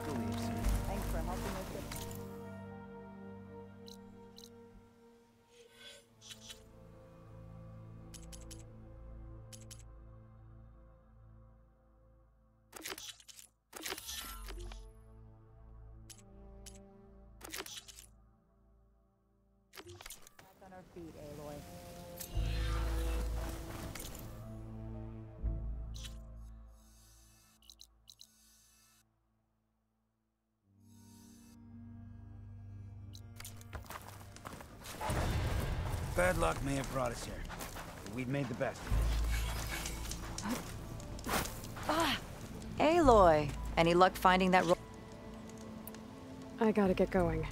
Thanks for helping us get... Back on our feet, Aloy. Bad luck may have brought us here, but we've made the best of it. Aloy! Any luck finding that I gotta get going.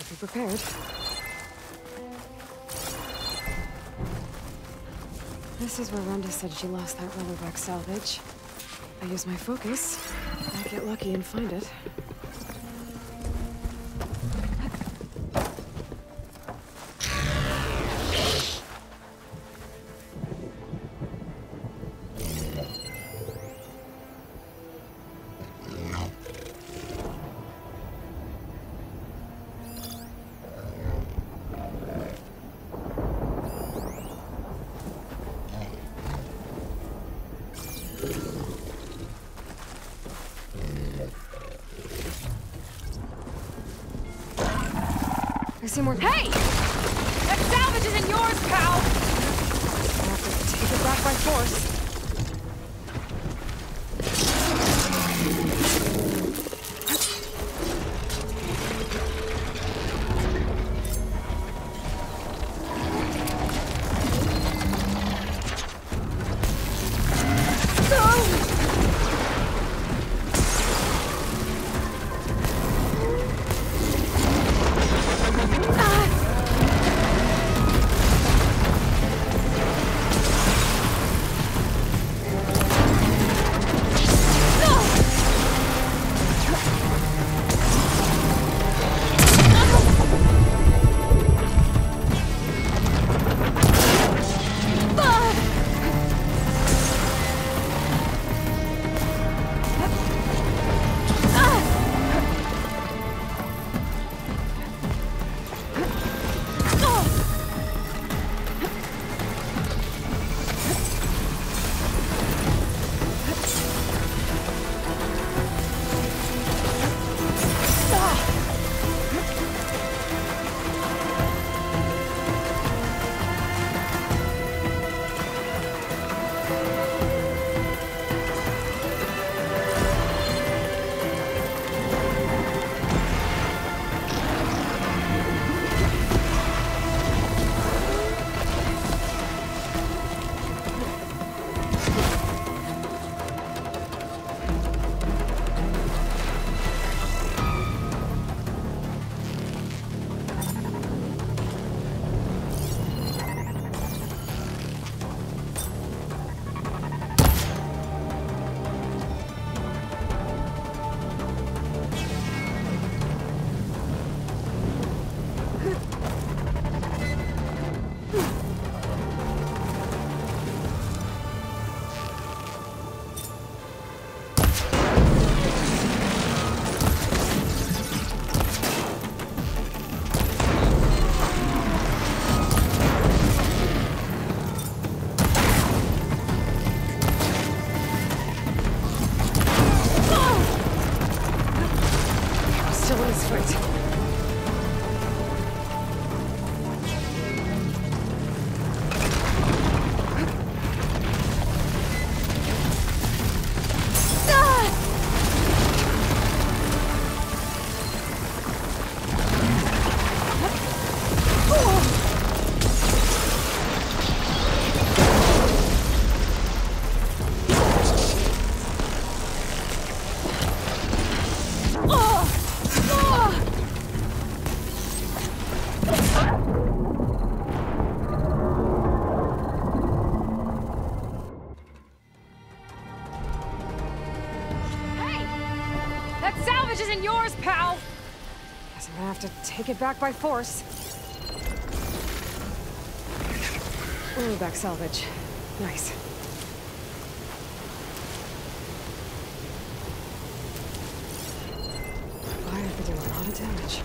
Be prepared. This is where Rhonda said she lost that Rollerback salvage. I use my focus. I get lucky and find it. I see more. Hey! That salvage isn't yours, pal! I have to take it back by force. No! take it back by force. Back salvage. Nice. Fire could do a lot of damage.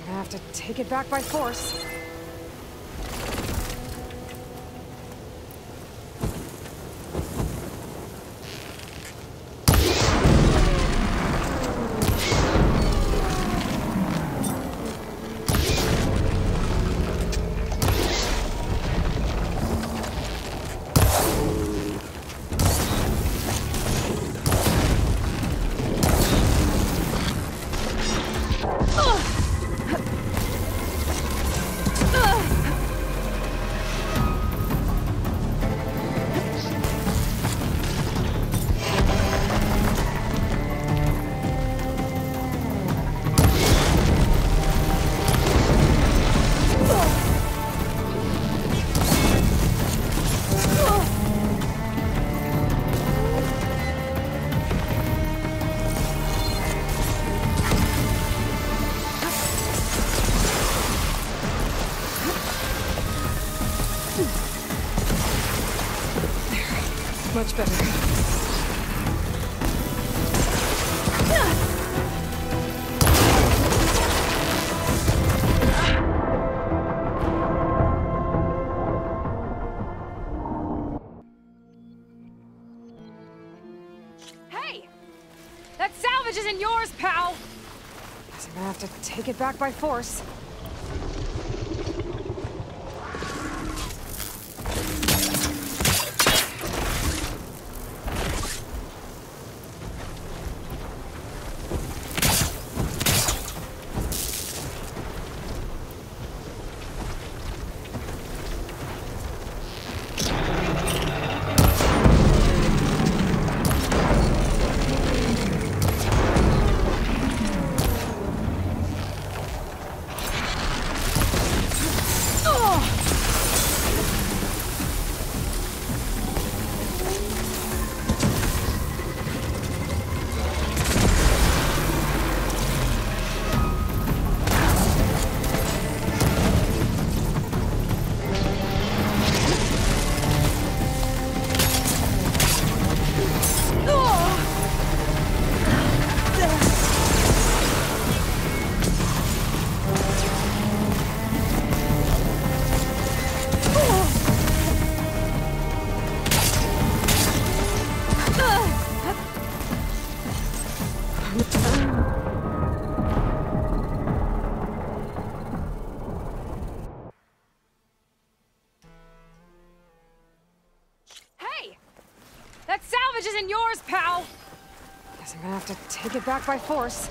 I'm gonna have to take it back by force. Much better. Hey! That salvage isn't yours, pal! Guess I'm gonna have to take it back by force. Hey! That salvage isn't yours, pal! Guess I'm gonna have to take it back by force.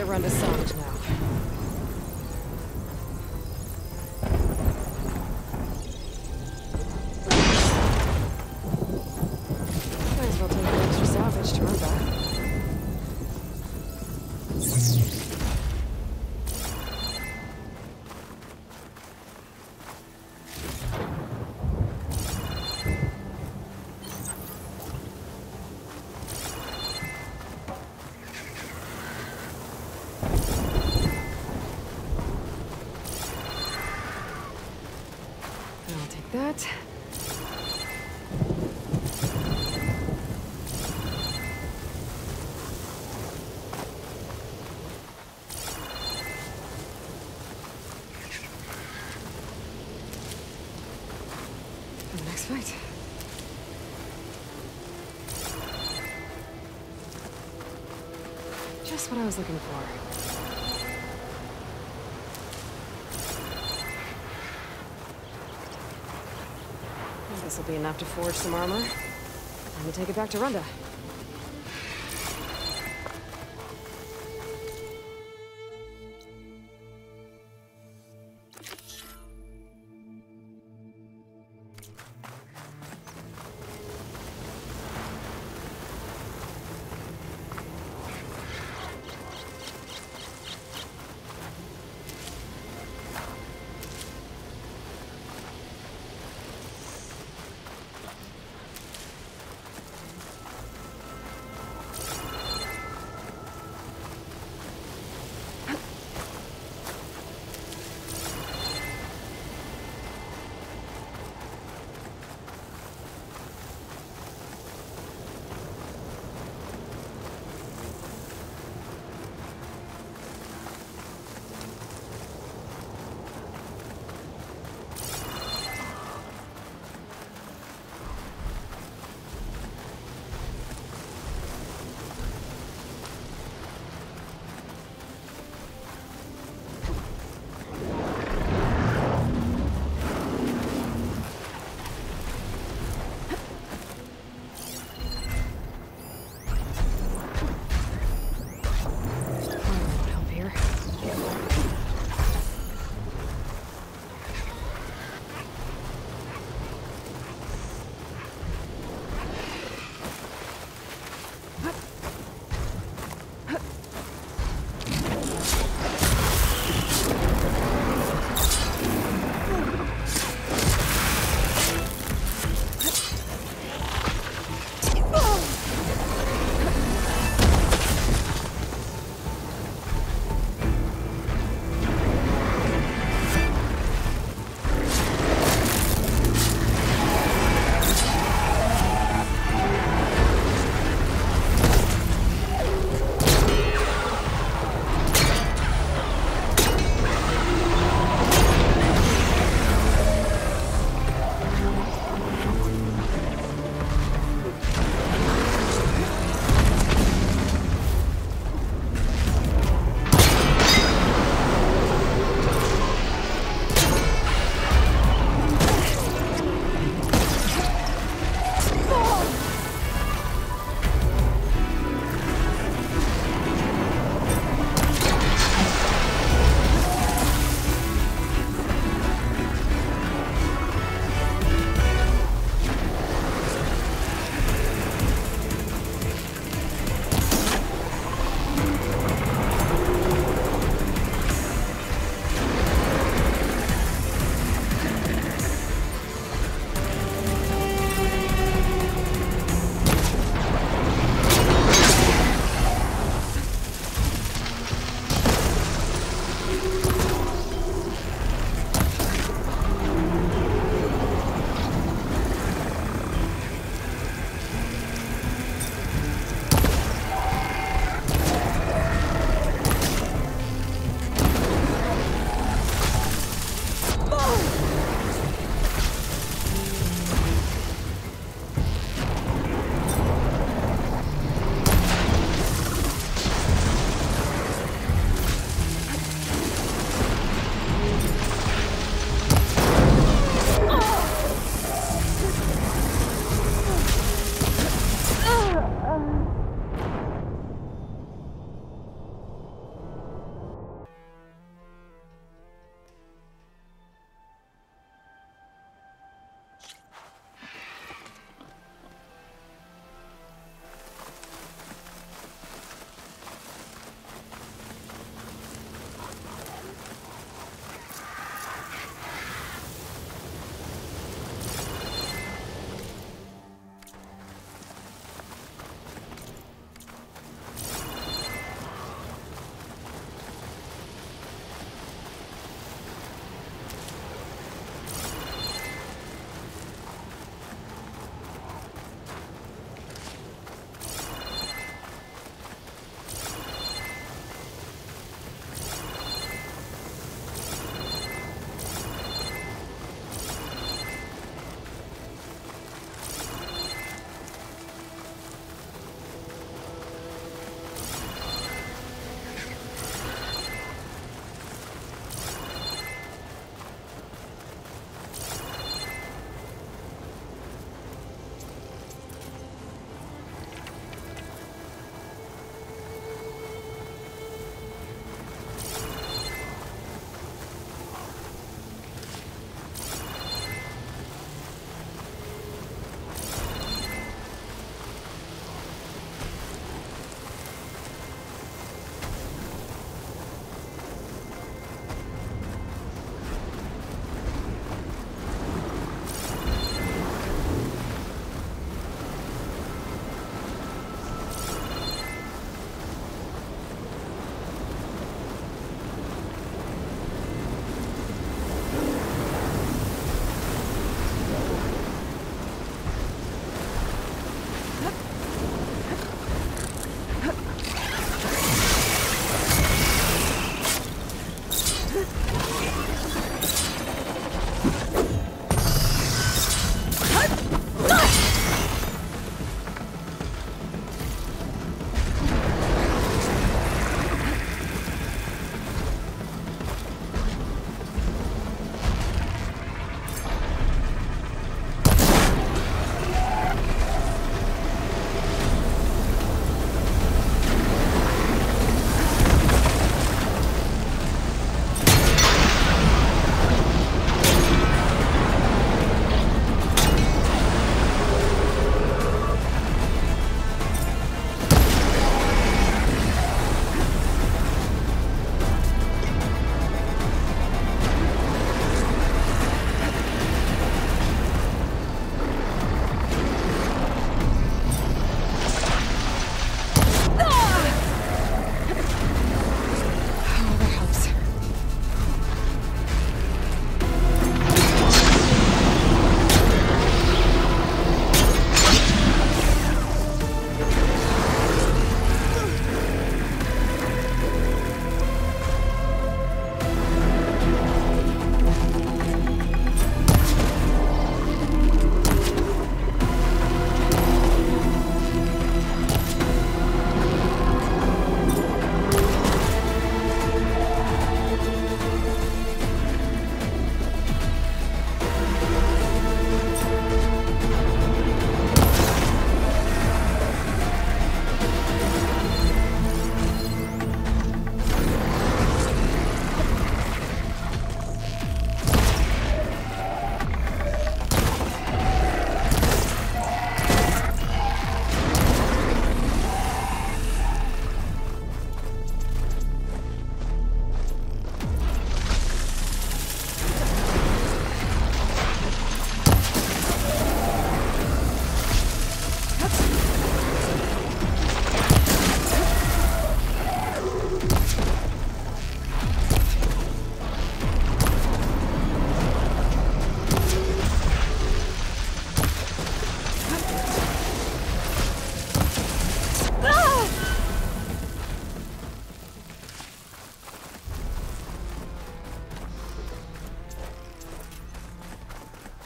Runda salvage now. Might as well take the extra salvage to Runda. I'll take that. For the next fight. Just what I was looking for. This will be enough to forge some armor. Time to take it back to Runda.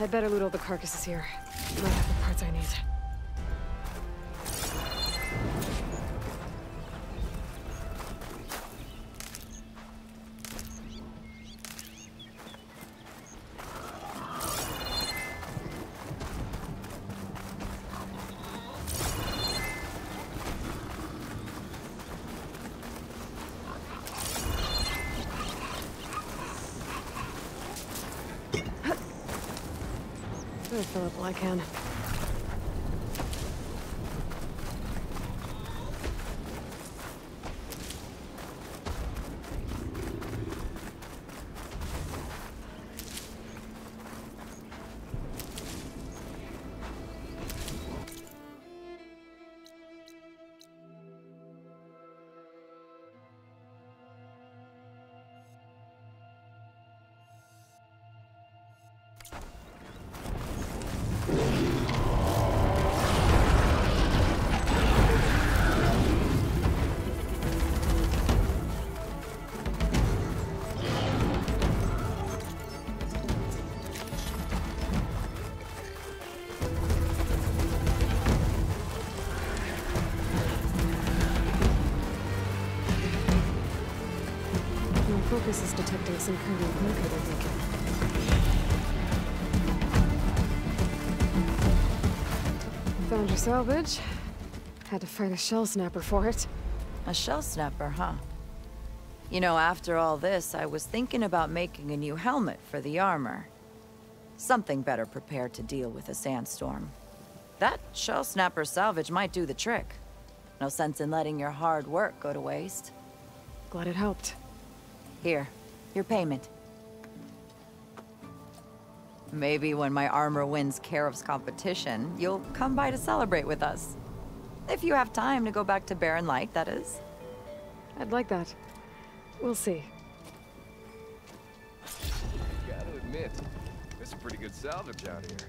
I'd better loot all the carcasses here. Might have the parts I need. Better fill up while I can. Focus is detecting some kind of locator beacon. Found your salvage. Had to fight a shell snapper for it. A shell snapper, huh? You know, after all this, I was thinking about making a new helmet for the armor. Something better prepared to deal with a sandstorm. That shell snapper salvage might do the trick. No sense in letting your hard work go to waste. Glad it helped. Here, your payment. Maybe when my armor wins Karev's competition, you'll come by to celebrate with us. If you have time to go back to Barren Light, that is. I'd like that. We'll see. Gotta admit, there's a pretty good salvage out here.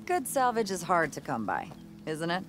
Good salvage is hard to come by, isn't it?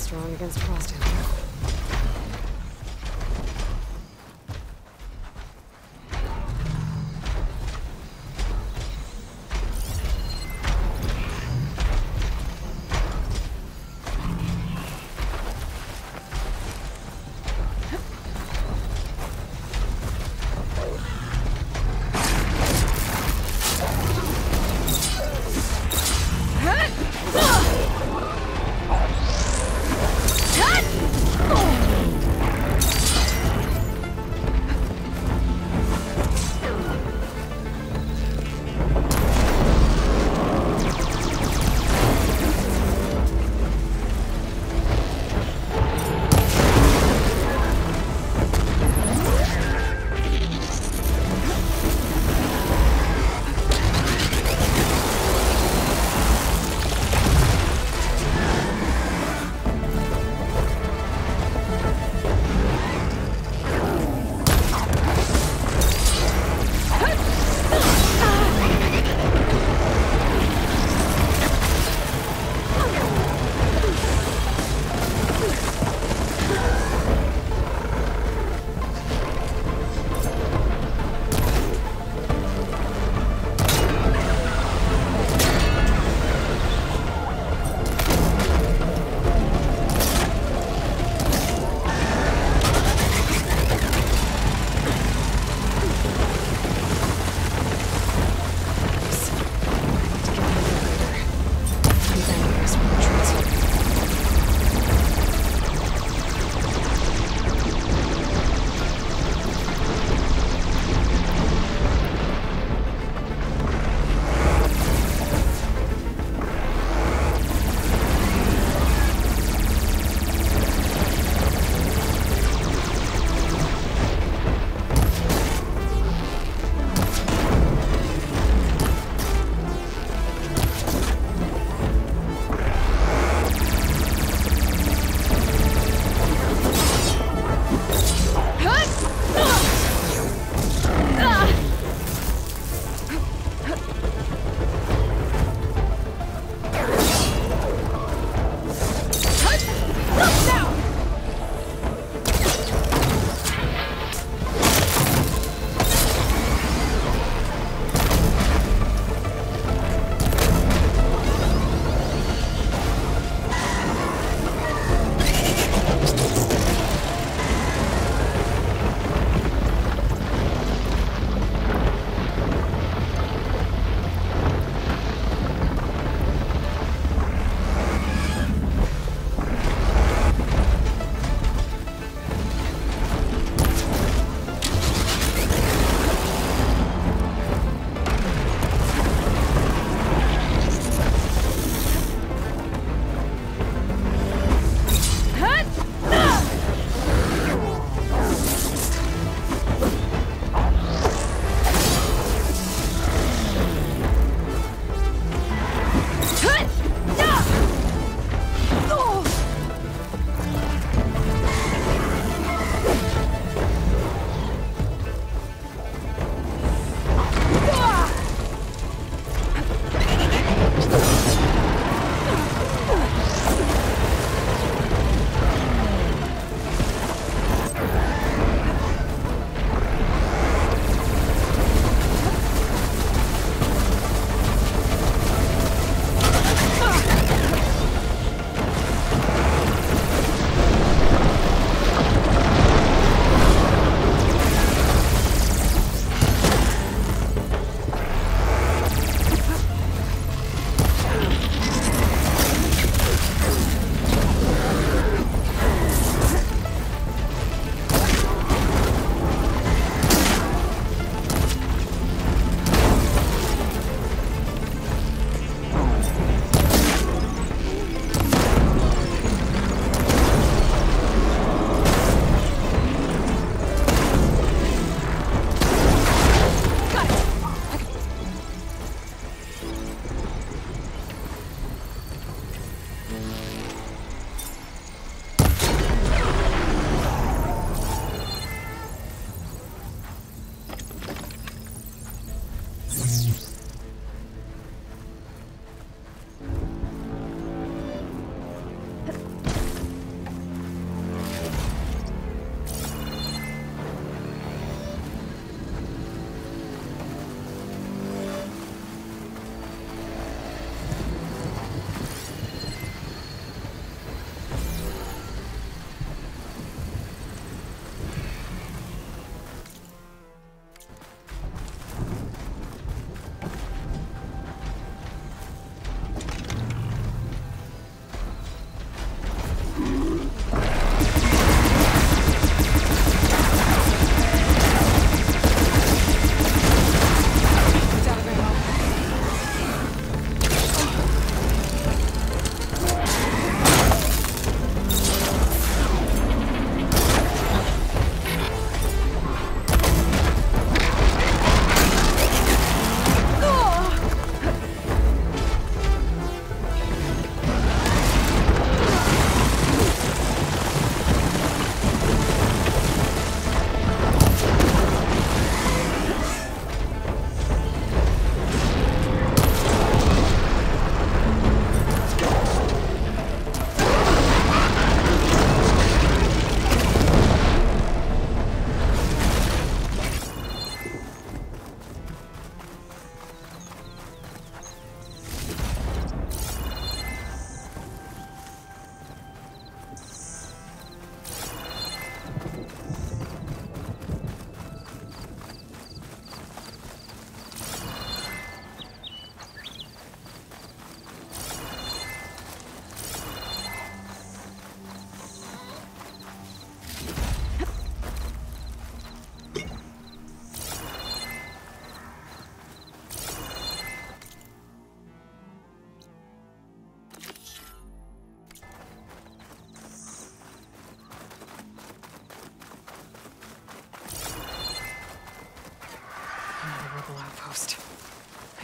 strong against Boston.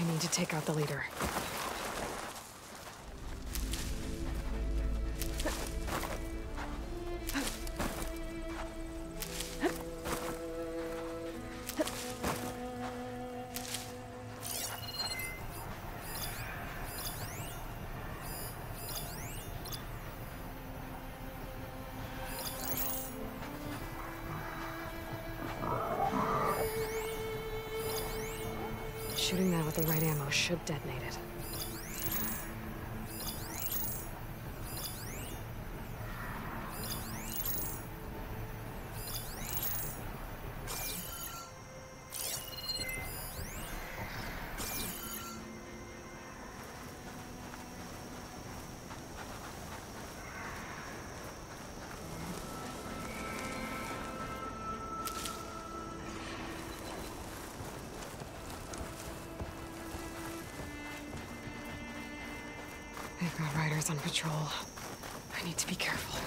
I need to take out the leader. Shooting that with the right ammo should detonate it. They've got riders on patrol. I need to be careful.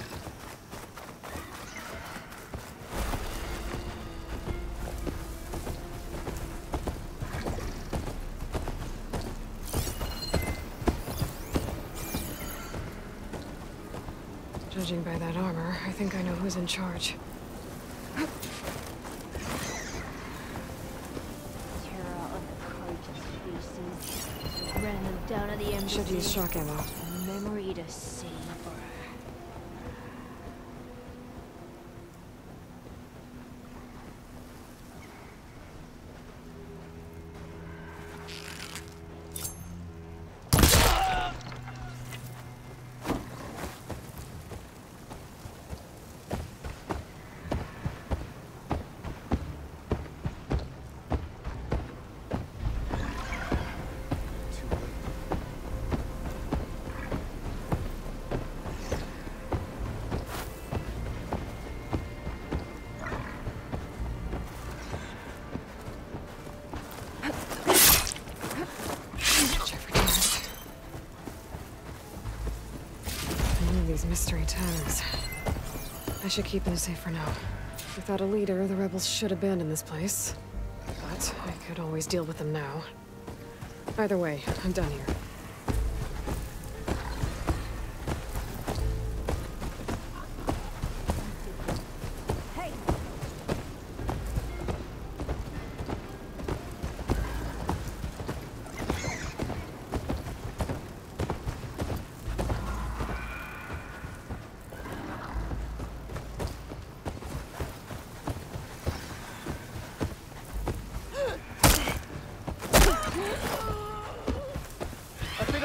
Judging by that armor, I think I know who's in charge. Down at the embassy. Should use shock ammo. A memory to savor. These mystery tags. I should keep them safe for now. Without a leader, the rebels should abandon this place. But I could always deal with them now. Either way, I'm done here.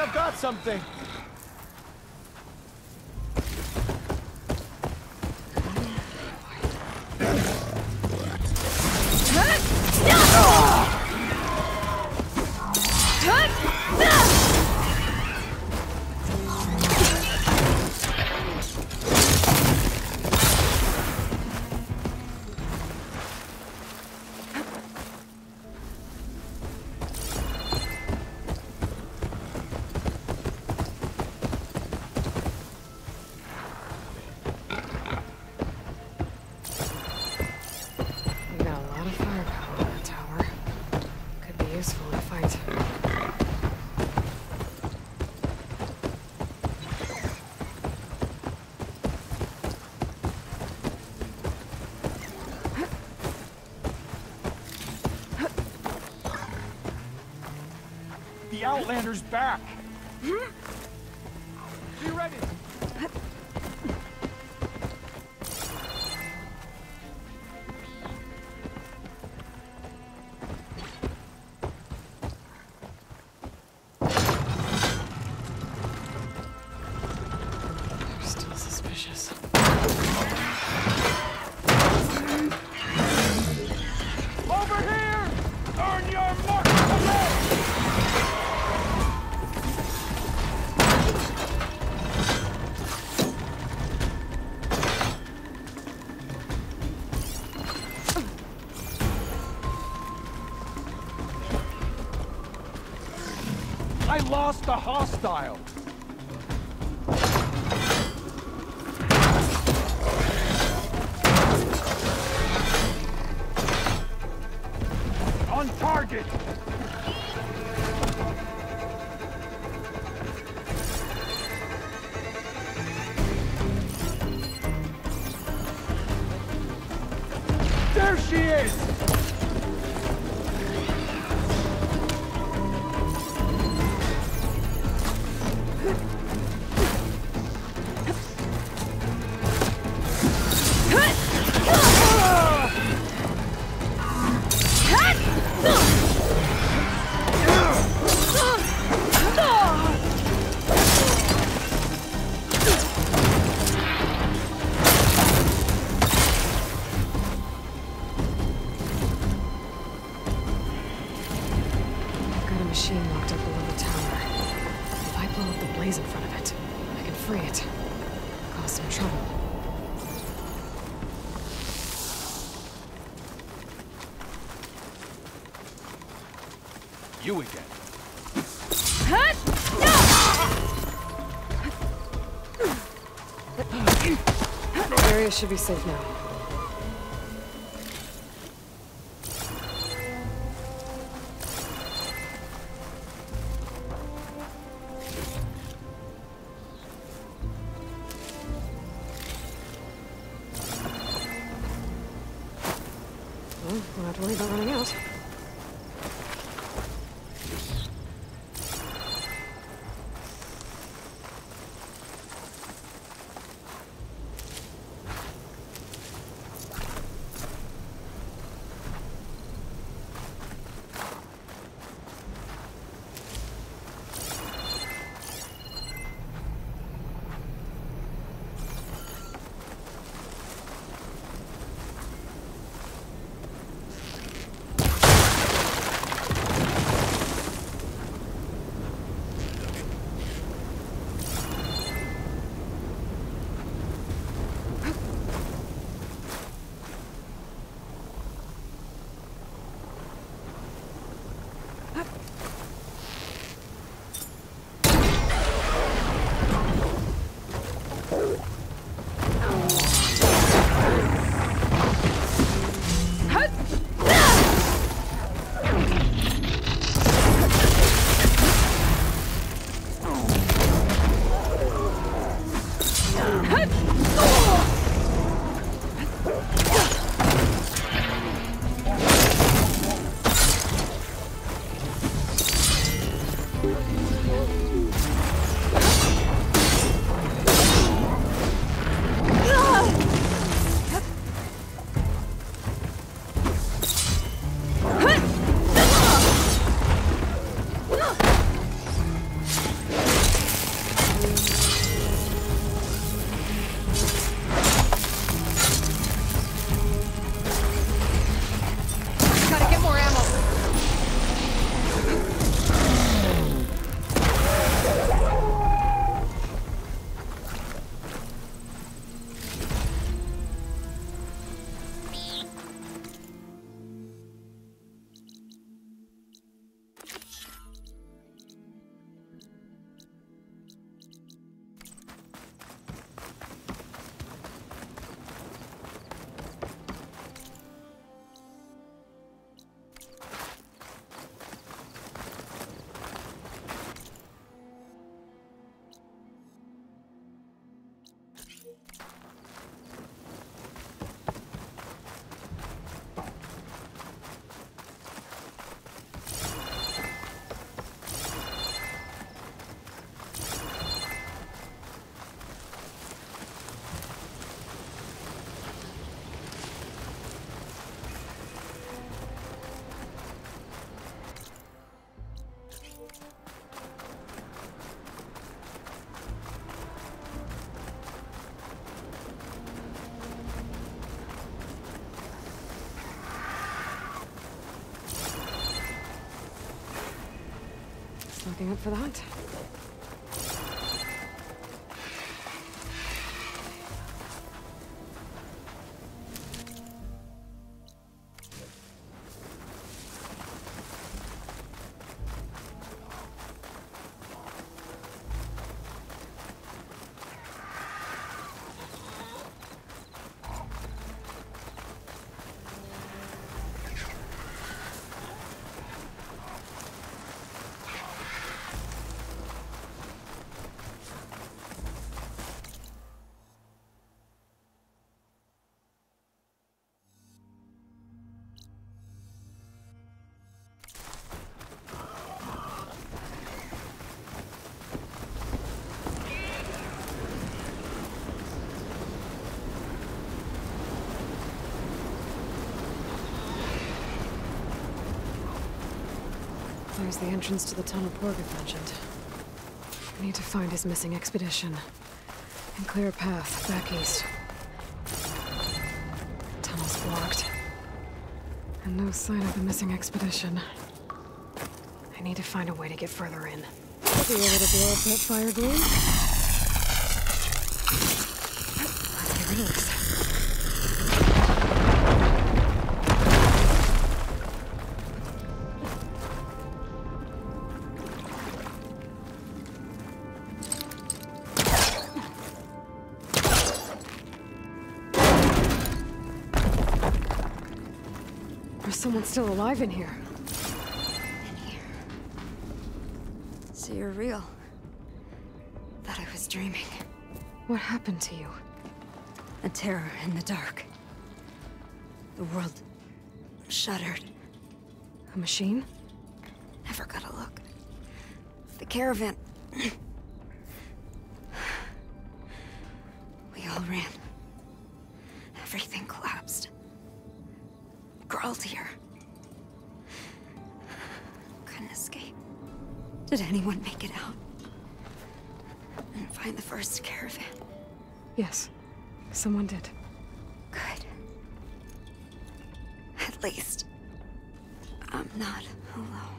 I've got something. Useful in a fight. The Outlander's back! Be ready! Still suspicious. Over here! Earn your mark today! I lost the hostile! On target! There she is! Got a machine locked up below the tower. If I blow up the blaze in front of it, I can free it. Cause some trouble. You again. The area should be safe now. Well, we'll have to worry about running out. Looking up for the hunt. There's the entrance to the tunnel Porgid mentioned. I need to find his missing expedition and clear a path back east. Tunnel's blocked. And no sign of the missing expedition. I need to find a way to get further in. I'll be able to blow up that fire gloom. Here it is. There's someone still alive in here. So you're real. Thought I was dreaming. What happened to you? A terror in the dark. The world shuddered. A machine? Never got a look. The caravan. We all ran. Everything collapsed. Crawled here. Couldn't escape. Did anyone make it out? And find the first caravan? Yes. Someone did. Good. At least, I'm not alone.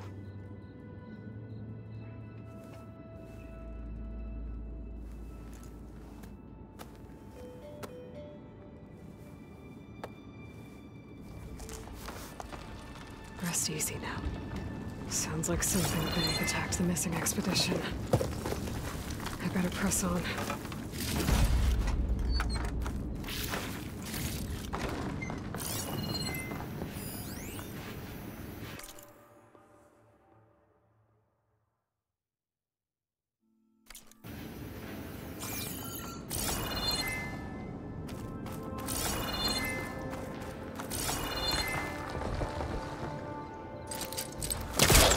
Rest easy now. Sounds like something big attacked the missing expedition. I better press on.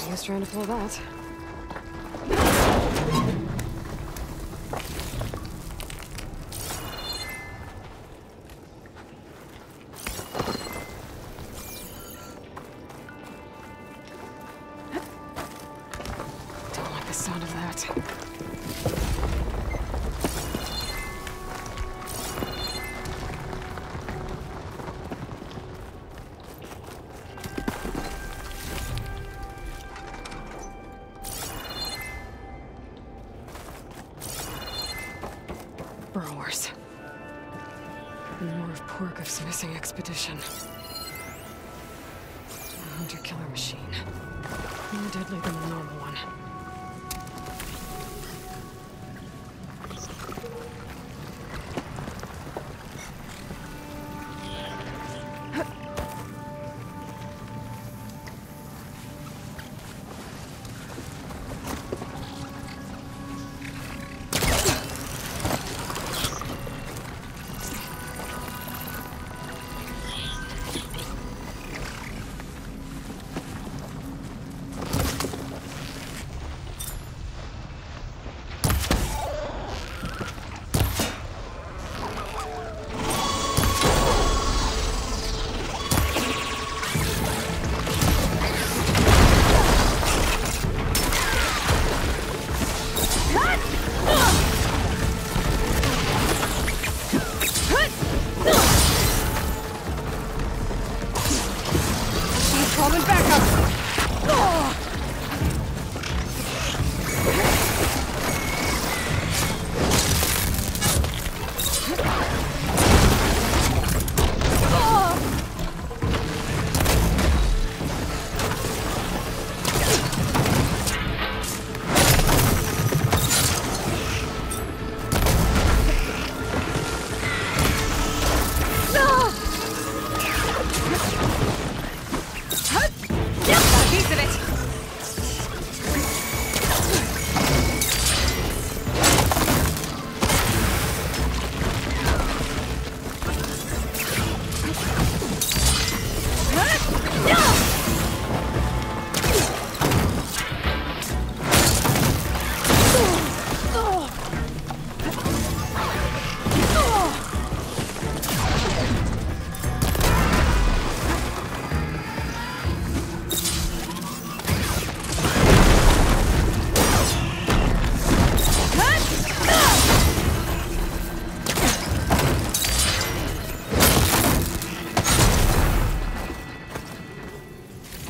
He was trying to pull that. Don't like the sound of that. Burrowers. More of Porgiv's missing expedition. A hunter-killer machine. More deadly than the normal one.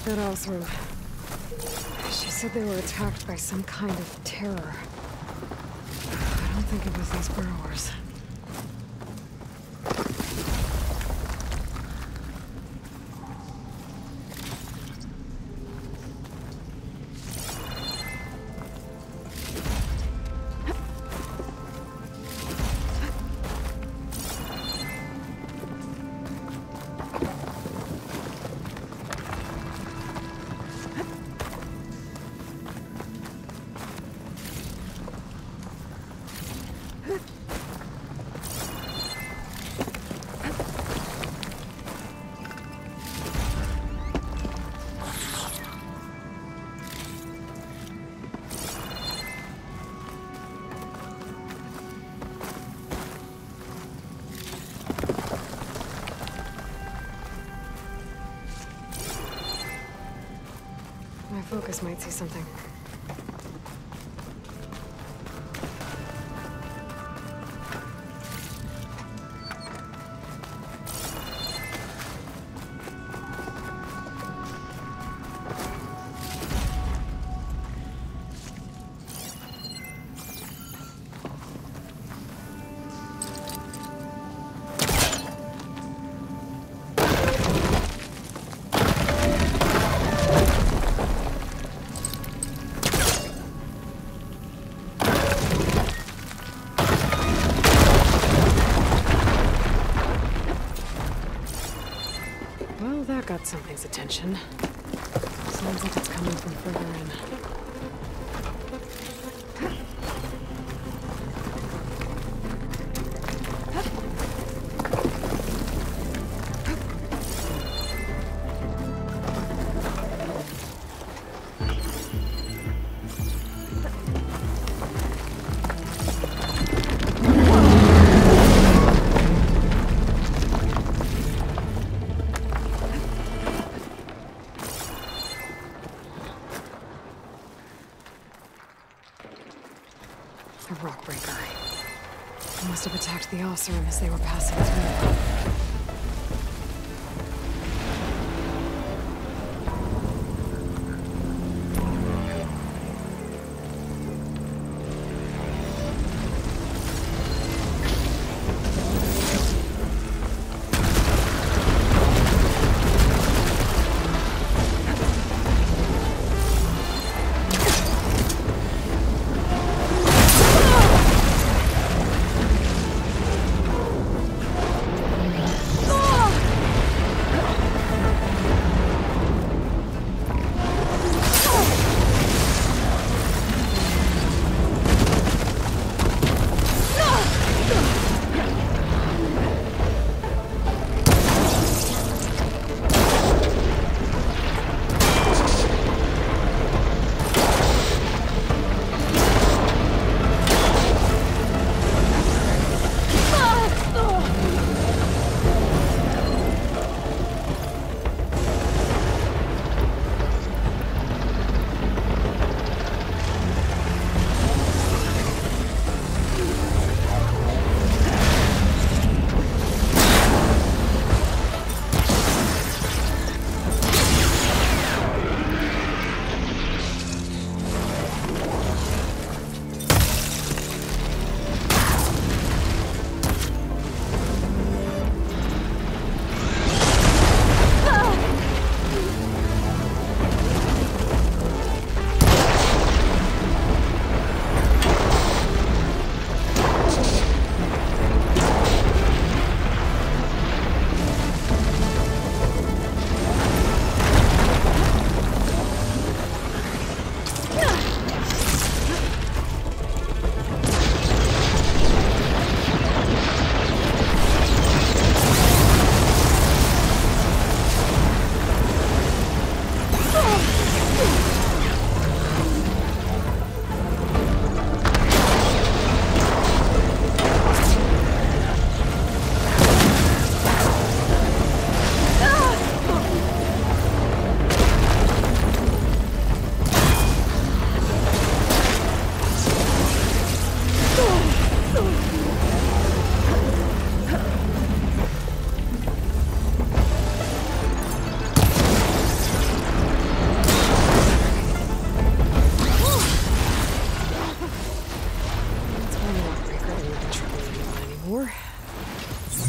that all through. She said they were attacked by some kind of terror. I don't think it was these burrowers. My focus might see something. Well, that got something's attention. Sounds like it's coming from further in. A rock breaker. They must have attacked the Oseram as they were passing through.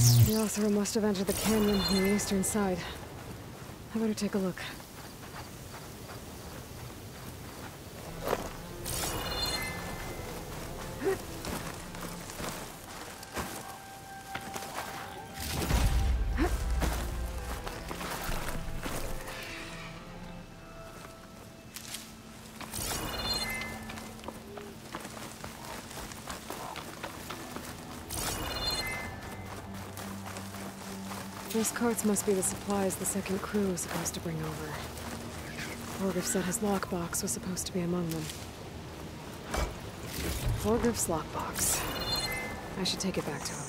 The Othra must have entered the canyon on the eastern side. I better take a look. Those carts must be the supplies the second crew was supposed to bring over. Orgriff said his lockbox was supposed to be among them. Orgriff's lockbox. I should take it back to him.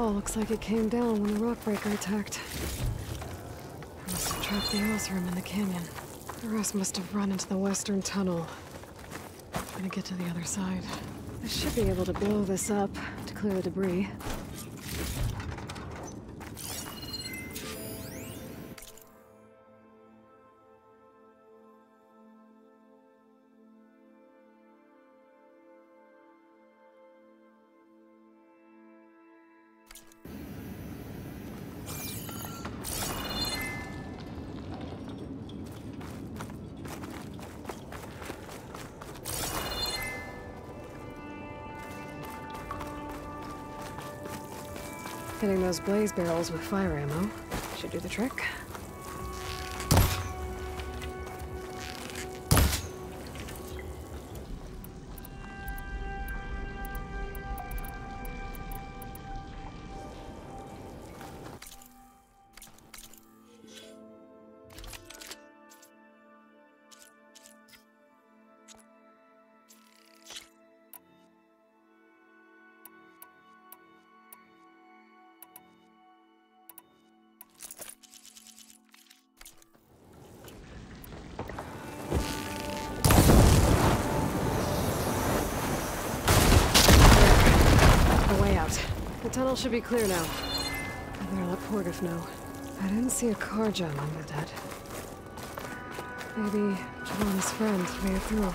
Looks like it came down when the rockbreaker attacked. I must have trapped the Othram in the canyon. The rest must have run into the western tunnel. I'm gonna get to the other side. I should be able to blow this up to clear the debris. Hitting those blaze barrels with fire ammo should do the trick. The tunnel should be clear now. I better let Portiff know. I didn't see a car jam under that. Maybe Joanna's friend made it through.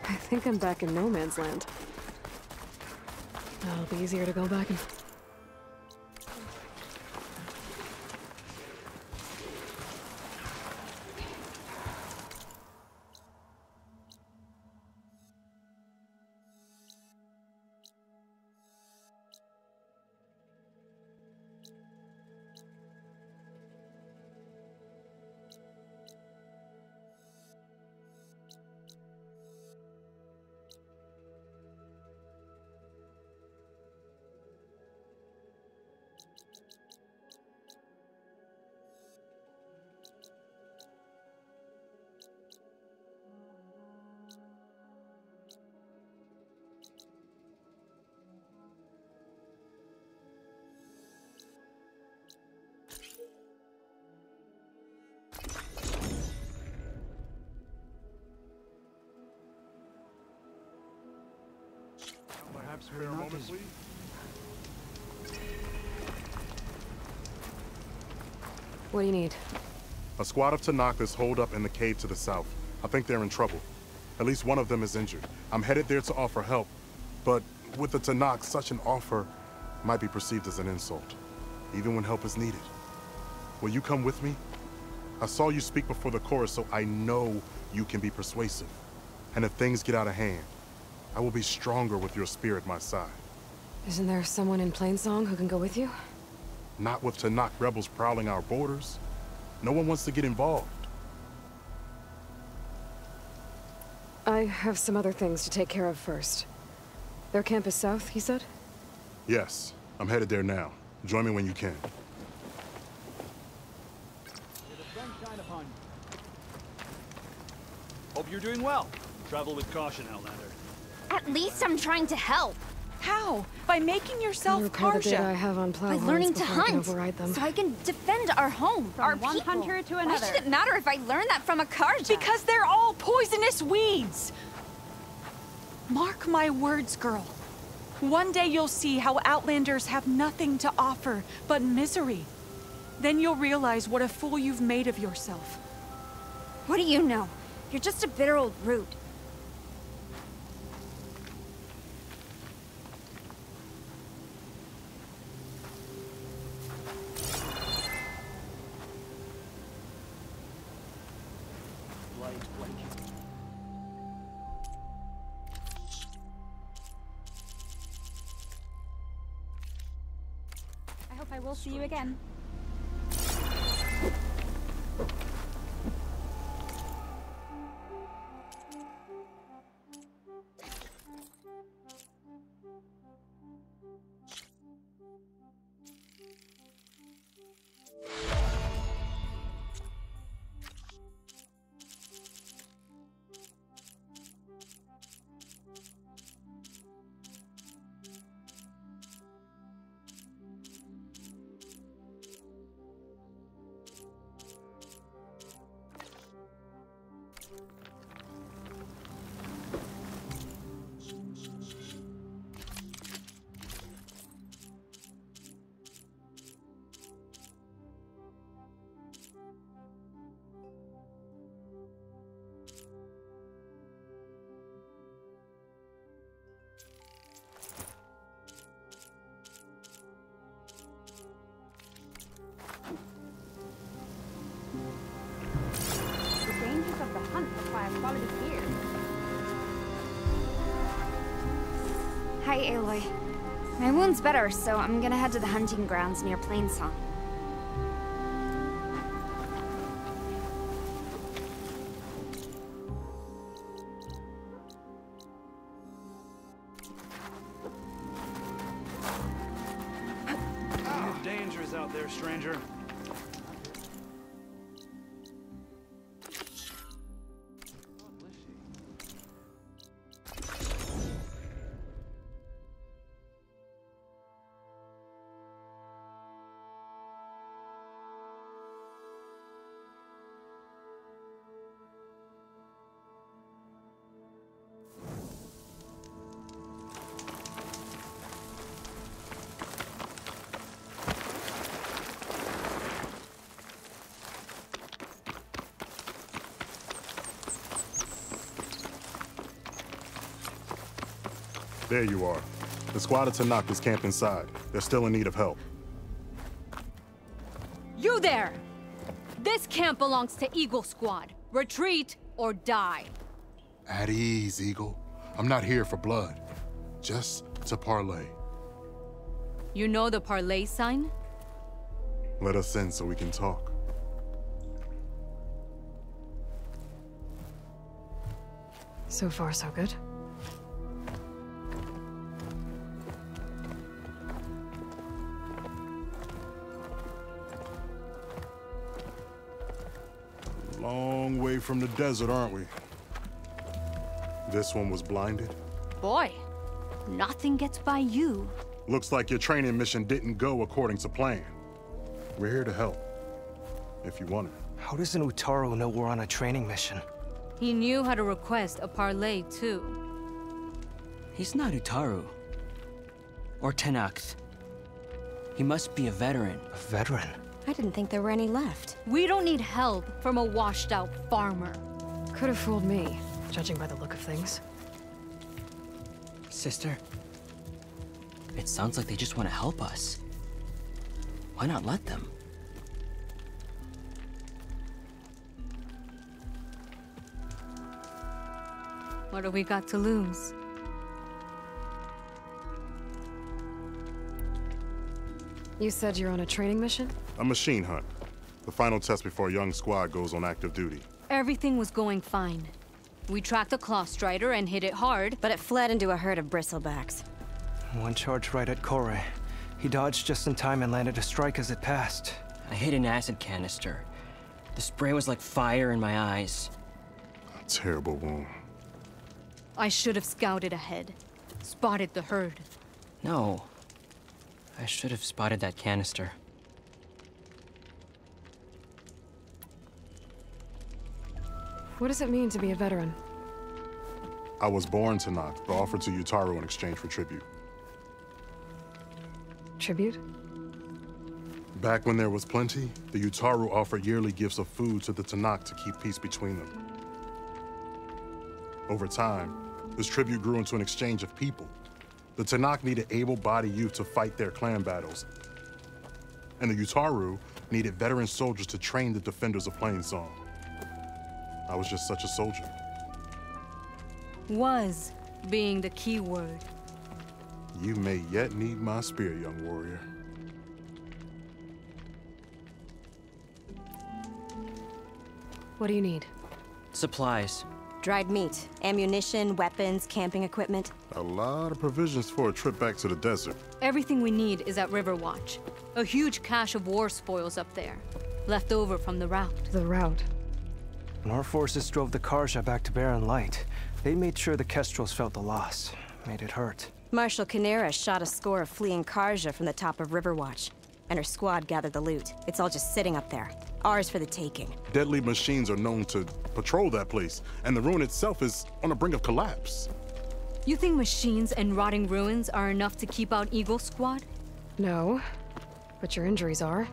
I think I'm back in no man's land. That'll be easier to go back and... Perhaps we're not as... What do you need? A squad of Tanakh is holed up in the cave to the south. I think they're in trouble. At least one of them is injured. I'm headed there to offer help. But with the Tanakh, such an offer might be perceived as an insult, even when help is needed. Will you come with me? I saw you speak before the chorus, so I know you can be persuasive. And if things get out of hand, I will be stronger with your spear at my side. Isn't there someone in Plainsong who can go with you? Not with Tanakh rebels prowling our borders. No one wants to get involved. I have some other things to take care of first. Their camp is south, he said? Yes, I'm headed there now. Join me when you can. Hope you're doing well. Travel with caution, Outlander. At least I'm trying to help. How? By making yourself repair the data I Karja. have on By plowhorns learning to before I can hunt. override them. So I can defend our home, our one people. hunter to Why another. should it matter if I learn that from a Karja? Because they're all poisonous weeds! Mark my words, girl. One day you'll see how Outlanders have nothing to offer but misery. Then you'll realize what a fool you've made of yourself. What do you know? You're just a bitter old root. I hope I will see you again. Hi, Aloy. My wound's better, so I'm gonna head to the hunting grounds near Plainsong. Dangerous out there, stranger. There you are. The squad of Tanakh is camped inside. They're still in need of help. You there! This camp belongs to Eagle Squad. Retreat or die. At ease, Eagle. I'm not here for blood. Just to parlay. You know the parlay sign? Let us in so we can talk. So far, so good. Long way from the desert, aren't we? This one was blinded. Boy, nothing gets by you. Looks like your training mission didn't go according to plan. We're here to help, if you want it. How does an Utaru know we're on a training mission? He knew how to request a parlay, too. He's not Utaru. Or Tenakth. He must be a veteran. A veteran? I didn't think there were any left. We don't need help from a washed-out farmer. Could have fooled me, judging by the look of things. Sister, it sounds like they just want to help us. Why not let them? What do we got to lose? You said you're on a training mission? A machine hunt. The final test before a young squad goes on active duty. Everything was going fine. We tracked the Claw Strider and hit it hard, But it fled into a herd of bristlebacks. One charge right at Kore. He dodged just in time and landed a strike as it passed. I hit an acid canister. The spray was like fire in my eyes. A terrible wound. I should have scouted ahead. Spotted the herd. No. I should have spotted that canister. What does it mean to be a veteran? I was born Tanakh, but offered to Utaru in exchange for tribute. Tribute? Back when there was plenty, the Utaru offered yearly gifts of food to the Tanakh to keep peace between them. Over time, this tribute grew into an exchange of people. The Tanakh needed able-bodied youth to fight their clan battles. And the Utaru needed veteran soldiers to train the defenders of Plainsong. I was just such a soldier. Was being the key word. You may yet need my spear, young warrior. What do you need? Supplies. Dried meat, ammunition, weapons, camping equipment. A lot of provisions for a trip back to the desert. Everything we need is at Riverwatch. A huge cache of war spoils up there. Left over from the rout. The route. When our forces drove the Karja back to Barren Light, they made sure the Kestrels felt the loss. Made it hurt. Marshal Canera shot a score of fleeing Karja from the top of Riverwatch, and her squad gathered the loot. It's all just sitting up there. Ours for the taking. Deadly machines are known to patrol that place, and the ruin itself is on the brink of collapse. You think machines and rotting ruins are enough to keep out Eagle Squad? No, but your injuries are.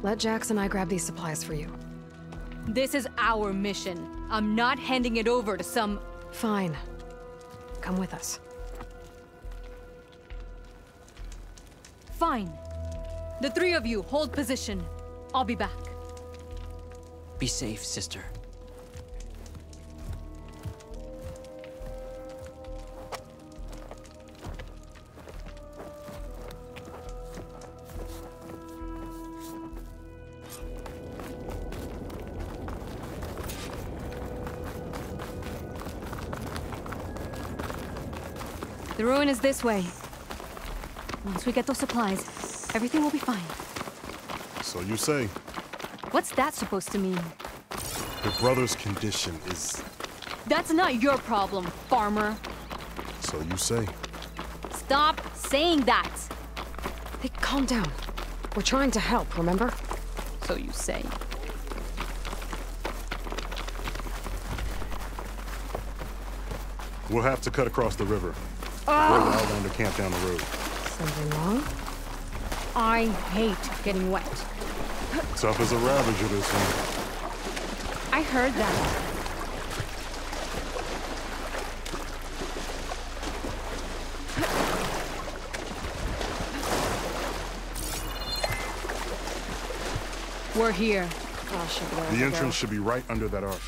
Let Jax and I grab these supplies for you. This is our mission. I'm not handing it over to some... Fine. Come with us. Fine. The three of you, hold position. I'll be back. Be safe, sister. The ruin is this way. Once we get those supplies, everything will be fine. So you say. What's that supposed to mean? Your brother's condition is... That's not your problem, farmer. So you say. Stop saying that! Hey, calm down. We're trying to help, remember? So you say. We'll have to cut across the river. Where the Outlander camp down the road. Something wrong? I hate getting wet. Tough as a ravager, this one. I heard that. We're here. Oh, the entrance should be right under that arch.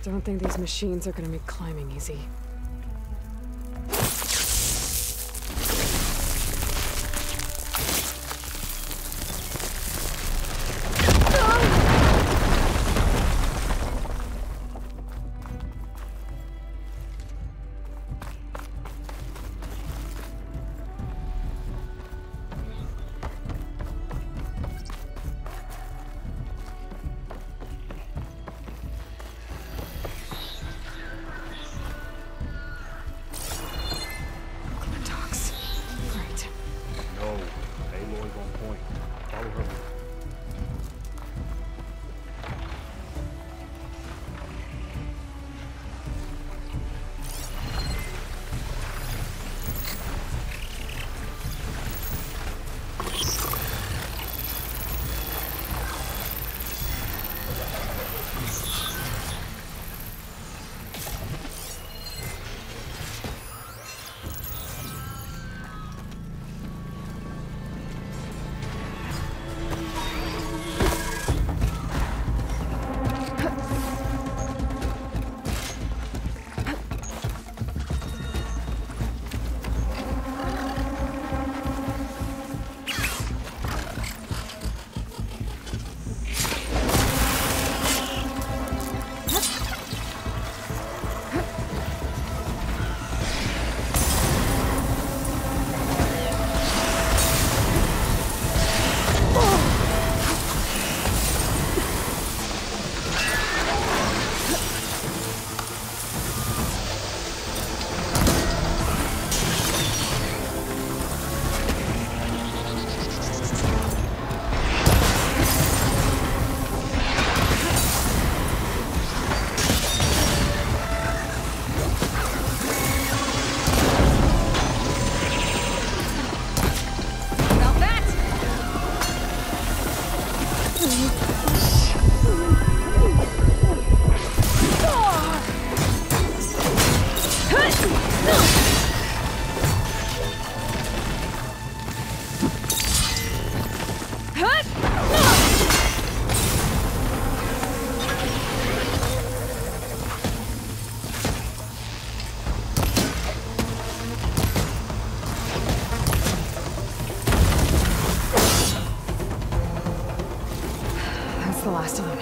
Don't think these machines are gonna make climbing easy. That's the last of them.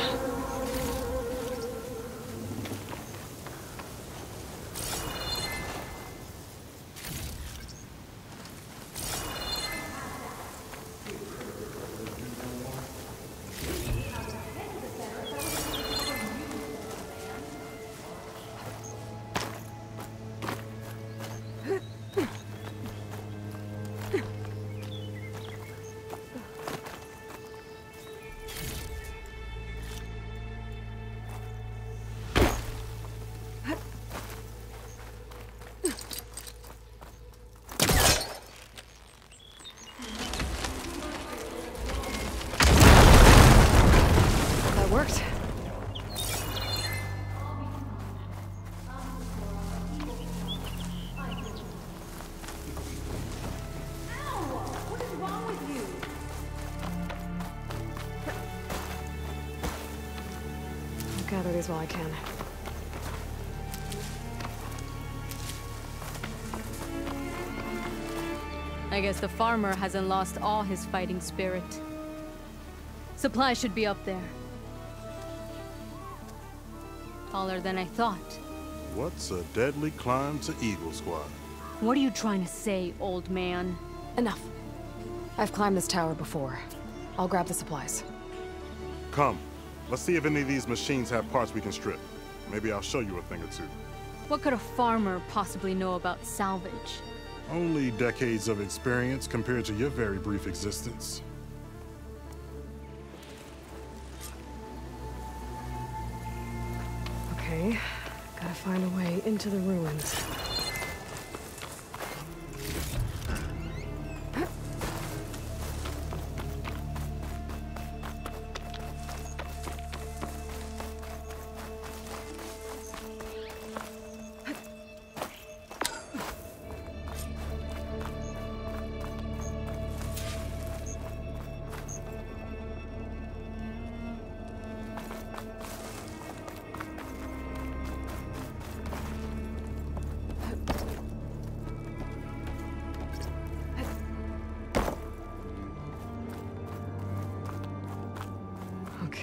gather these while I can. I guess the farmer hasn't lost all his fighting spirit. Supplies should be up there. Taller than I thought. What's a deadly climb to Eagle Squad? What are you trying to say, old man? Enough. I've climbed this tower before. I'll grab the supplies. Come. Let's see if any of these machines have parts we can strip. Maybe I'll show you a thing or two. What could a farmer possibly know about salvage? Only decades of experience compared to your very brief existence. Okay, gotta find a way into the ruins.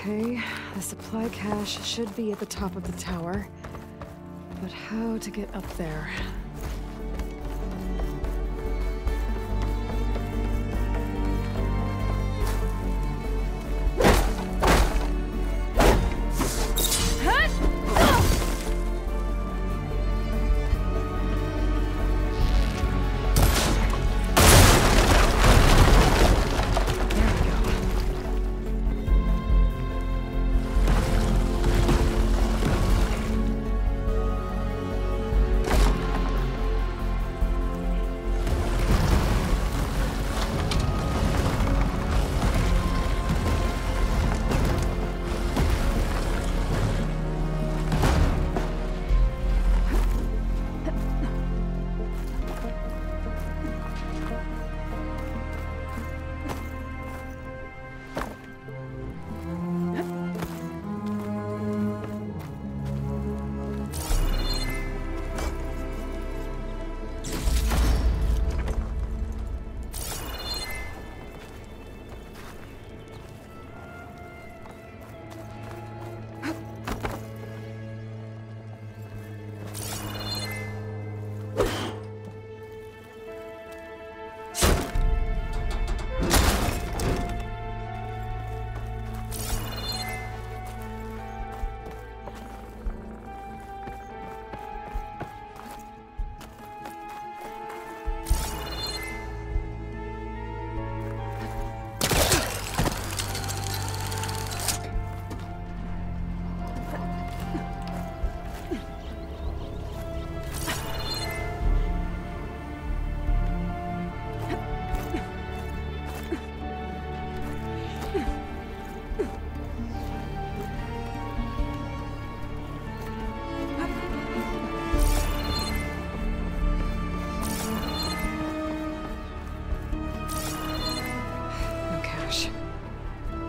Okay, the supply cache should be at the top of the tower. But how to get up there?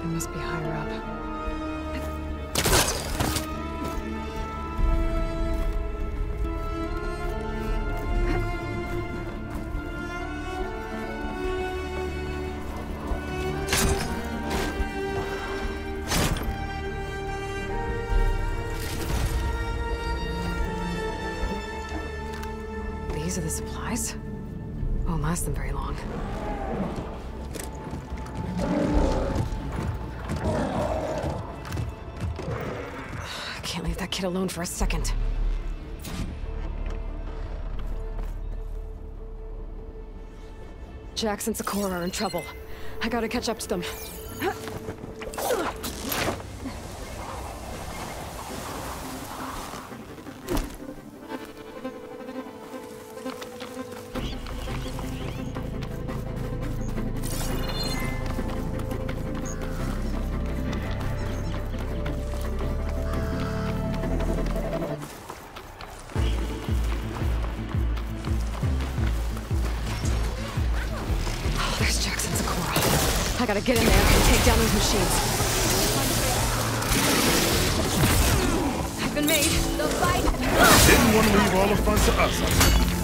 Must be higher up. These are the supplies? Won't last them very long. Leave that kid alone for a second. Jax and Sakura are in trouble. I gotta catch up to them. I gotta get in there and take down those machines. been made. The fight. Didn't want to leave all the fun to us.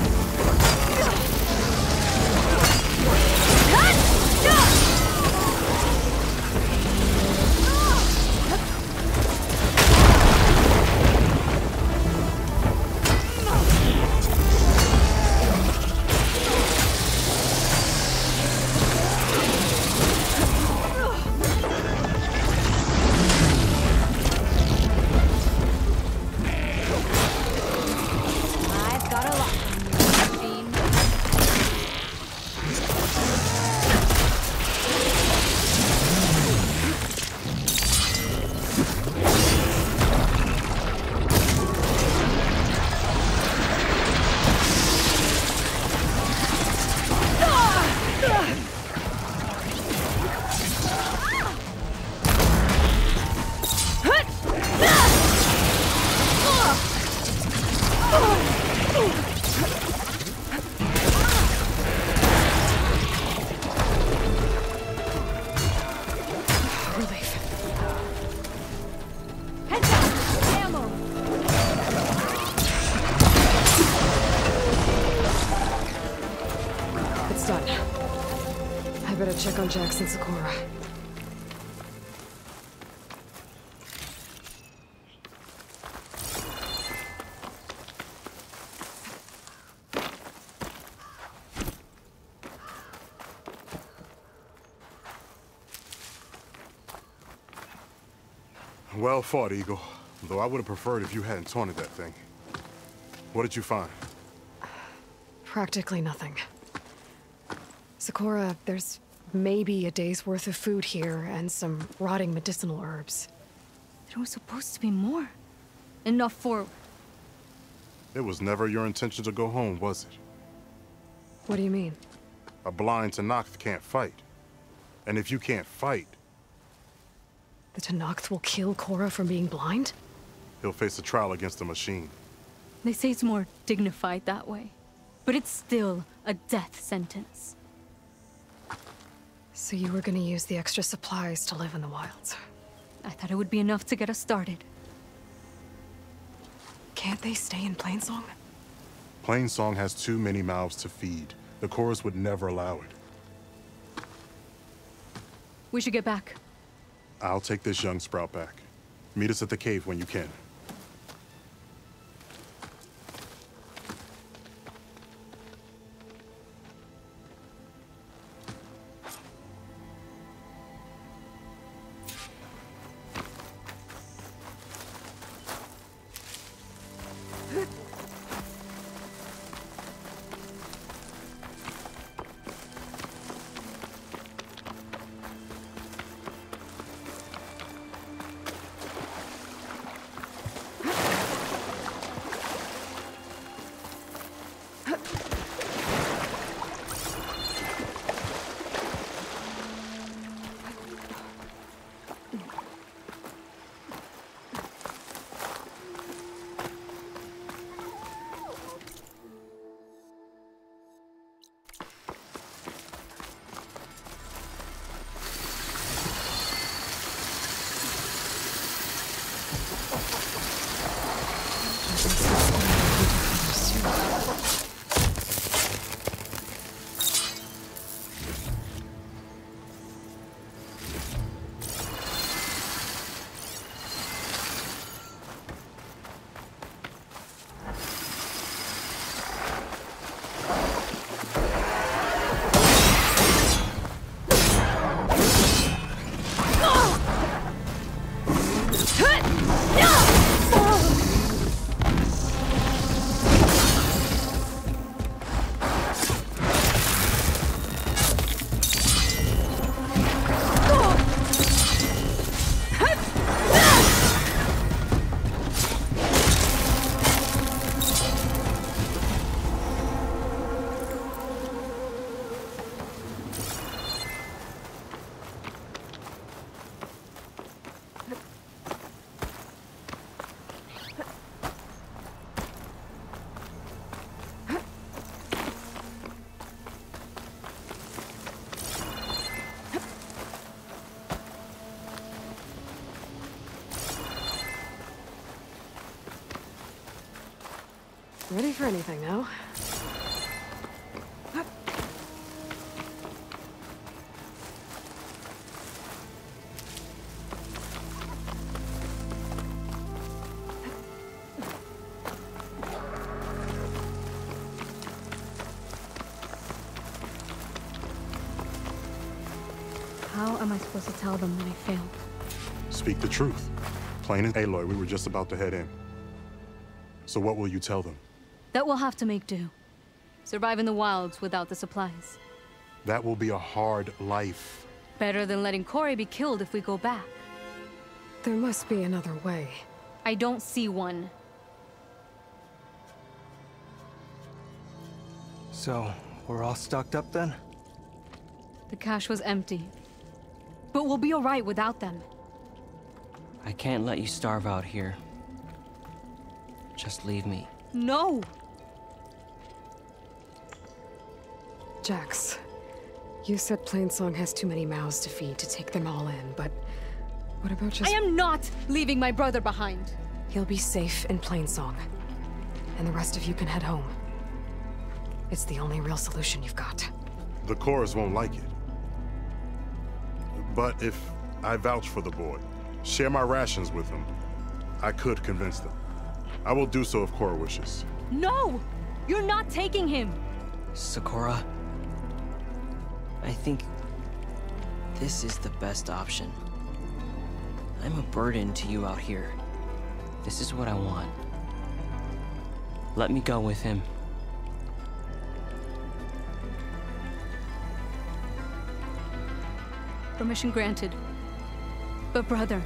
Check on Jackson Sakura. Well fought, Eagle. Though I would have preferred if you hadn't taunted that thing. What did you find? Practically nothing. Sakura, there's maybe a day's worth of food here and some rotting medicinal herbs. There was supposed to be more. Enough for... It was never your intention to go home, was it? What do you mean? A blind Tenakth can't fight. And if you can't fight... The Tenakth will kill Korra from being blind? He'll face a trial against the machine. They say it's more dignified that way. But it's still a death sentence. So you were gonna use the extra supplies to live in the wilds? I thought it would be enough to get us started. Can't they stay in Plainsong? Plainsong has too many mouths to feed. The chorus would never allow it. We should get back. I'll take this young sprout back. Meet us at the cave when you can. Ready for anything now. How am I supposed to tell them that I failed? Speak the truth. Plain and Aloy, we were just about to head in. So what will you tell them? That we'll have to make do. Survive in the wilds without the supplies. That will be a hard life. Better than letting Corey be killed if we go back. There must be another way. I don't see one. So, we're all stocked up then? The cache was empty. But we'll be alright without them. I can't let you starve out here. Just leave me. No! Jax, you said Plainsong has too many mouths to feed to take them all in, but what about just— I am not leaving my brother behind! He'll be safe in Plainsong, and the rest of you can head home. It's the only real solution you've got. The chorus won't like it. But if I vouch for the boy, share my rations with him, I could convince them. I will do so if Cora wishes. No! You're not taking him! Sakura, I think this is the best option. I'm a burden to you out here. This is what I want. Let me go with him. Permission granted. But brother,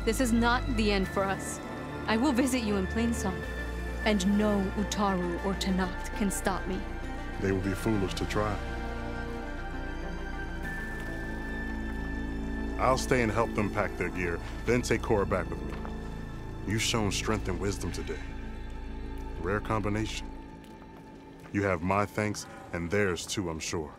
this is not the end for us. I will visit you in Plainsong, and no Utaru or Tanact can stop me. They will be foolish to try. I'll stay and help them pack their gear, then take Cora back with me. You've shown strength and wisdom today. Rare combination. You have my thanks, and theirs too, I'm sure.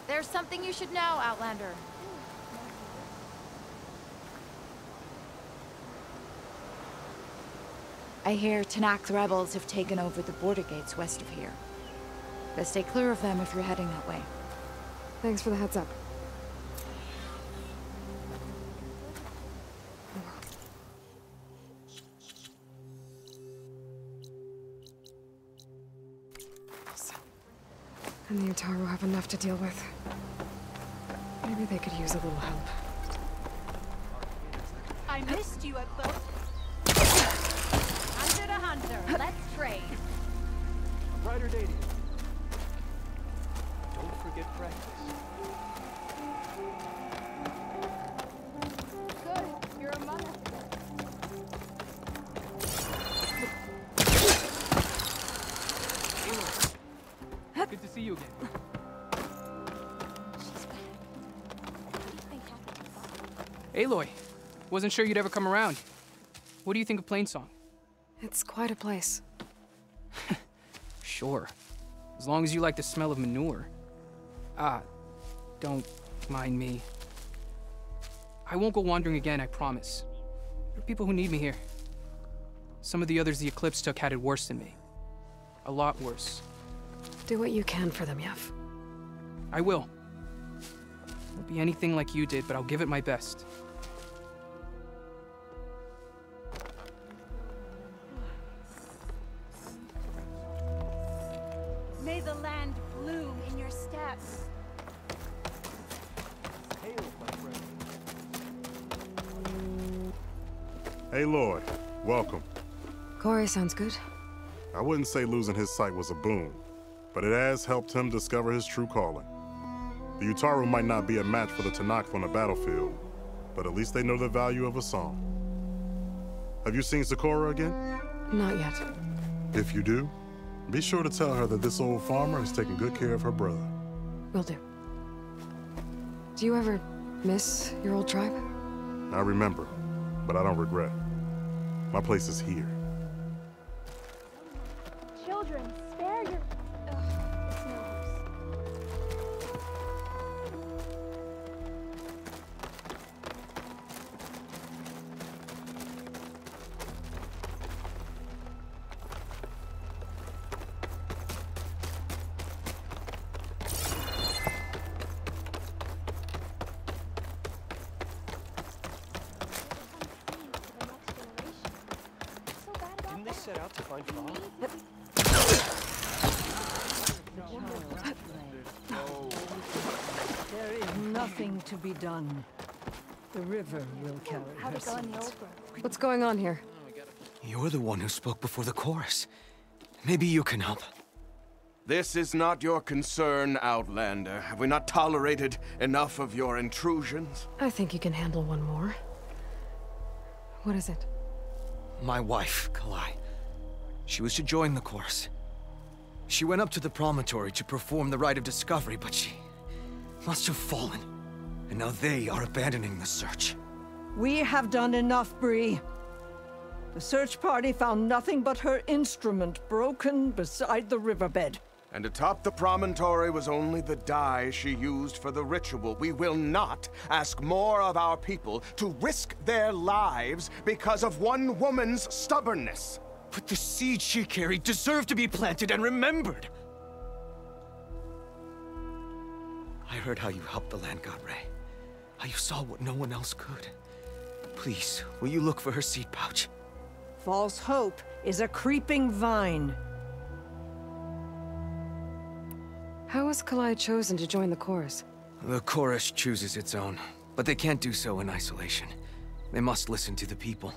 There's something you should know, Outlander. I hear Tanact rebels have taken over the border gates west of here. Best stay clear of them if you're heading that way. Thanks for the heads up. And the Utaru have enough to deal with. Maybe they could use a little help. I missed you at both. Hunter to hunter, let's trade. Brighter day to you. Don't forget practice. Good, you're a mother. Good to see you again. Aloy, wasn't sure you'd ever come around. What do you think of Plainsong? It's quite a place. Sure. As long as you like the smell of manure. Don't mind me. I won't go wandering again, I promise. people who need me here. Some of the others the Eclipse took had it worse than me. A lot worse. Do what you can for them, Yef. I will. Won't be anything like you did, but I'll give it my best. May the land bloom in your steps. Aloy, welcome. Corey sounds good. I wouldn't say losing his sight was a boon, but it has helped him discover his true calling. The Utaru might not be a match for the Tenakth on the battlefield, but at least they know the value of a song. Have you seen Sakura again? Not yet. If you do, be sure to tell her that this old farmer is taking good care of her brother. Will do. Do you ever miss your old tribe? I remember, but I don't regret. My place is here. Children, spare your... Ugh, it's no use. Didn't they set out to find Fall? There is nothing to be done. The river will carry her seeds. What's going on here? You're the one who spoke before the chorus. Maybe you can help. This is not your concern, Outlander. Have we not tolerated enough of your intrusions? I think you can handle one more. What is it? My wife, Kalai. She was to join the chorus. She went up to the promontory to perform the rite of discovery, but she must have fallen. And now they are abandoning the search. We have done enough, Bree. The search party found nothing but her instrument broken beside the riverbed. And atop the promontory was only the dye she used for the ritual. We will not ask more of our people to risk their lives because of one woman's stubbornness. But the seed she carried deserved to be planted and remembered. I heard how you helped the land god Ray. How you saw what no one else could. Please, will you look for her seed pouch? False hope is a creeping vine. How was Kalai chosen to join the chorus? The chorus chooses its own, but they can't do so in isolation. They must listen to the people.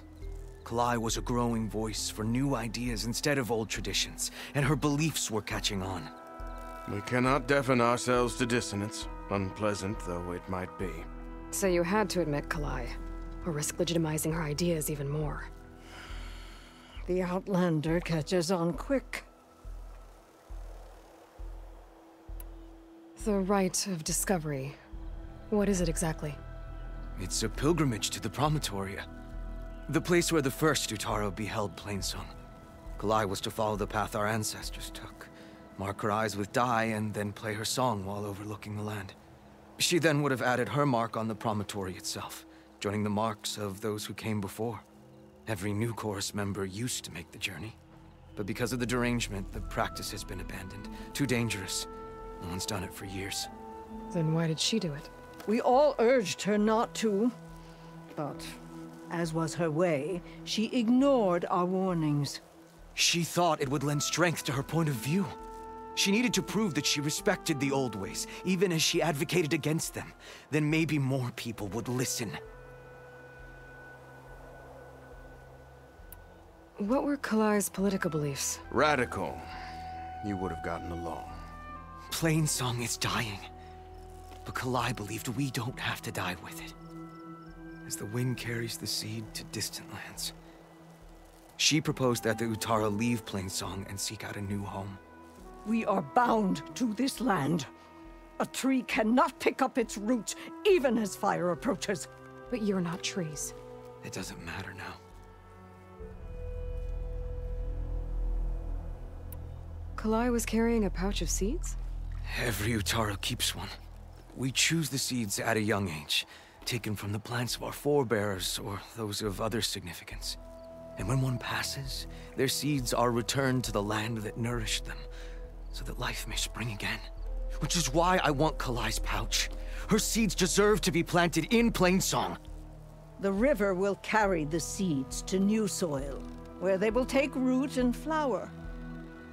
Kalai was a growing voice for new ideas instead of old traditions, and her beliefs were catching on. We cannot deafen ourselves to dissonance, unpleasant though it might be. So you had to admit Kalai, or risk legitimizing her ideas even more. The Outlander catches on quick. The rite of discovery. What is it exactly? It's a pilgrimage to the Promontoria. The place where the first Utaru beheld Plainsong. Kalai was to follow the path our ancestors took. Mark her eyes with dye and then play her song while overlooking the land. She then would have added her mark on the promontory itself, joining the marks of those who came before. Every new chorus member used to make the journey. But because of the derangement, the practice has been abandoned. Too dangerous. No one's done it for years. Then why did she do it? We all urged her not to, but as was her way, she ignored our warnings. She thought it would lend strength to her point of view. She needed to prove that she respected the old ways, even as she advocated against them. Then maybe more people would listen. What were Kalai's political beliefs? Radical. You would have gotten along. Plainsong is dying. But Kalai believed we don't have to die with it. As the wind carries the seed to distant lands. She proposed that the Utaru leave Plainsong and seek out a new home. We are bound to this land. A tree cannot pick up its roots, even as fire approaches. But you're not trees. It doesn't matter now. Kalai was carrying a pouch of seeds? Every Utaru keeps one. We choose the seeds at a young age, taken from the plants of our forebears or those of other significance. And when one passes, their seeds are returned to the land that nourished them, so that life may spring again. Which is why I want Kalai's pouch. Her seeds deserve to be planted in Plainsong. The river will carry the seeds to new soil, where they will take root and flower.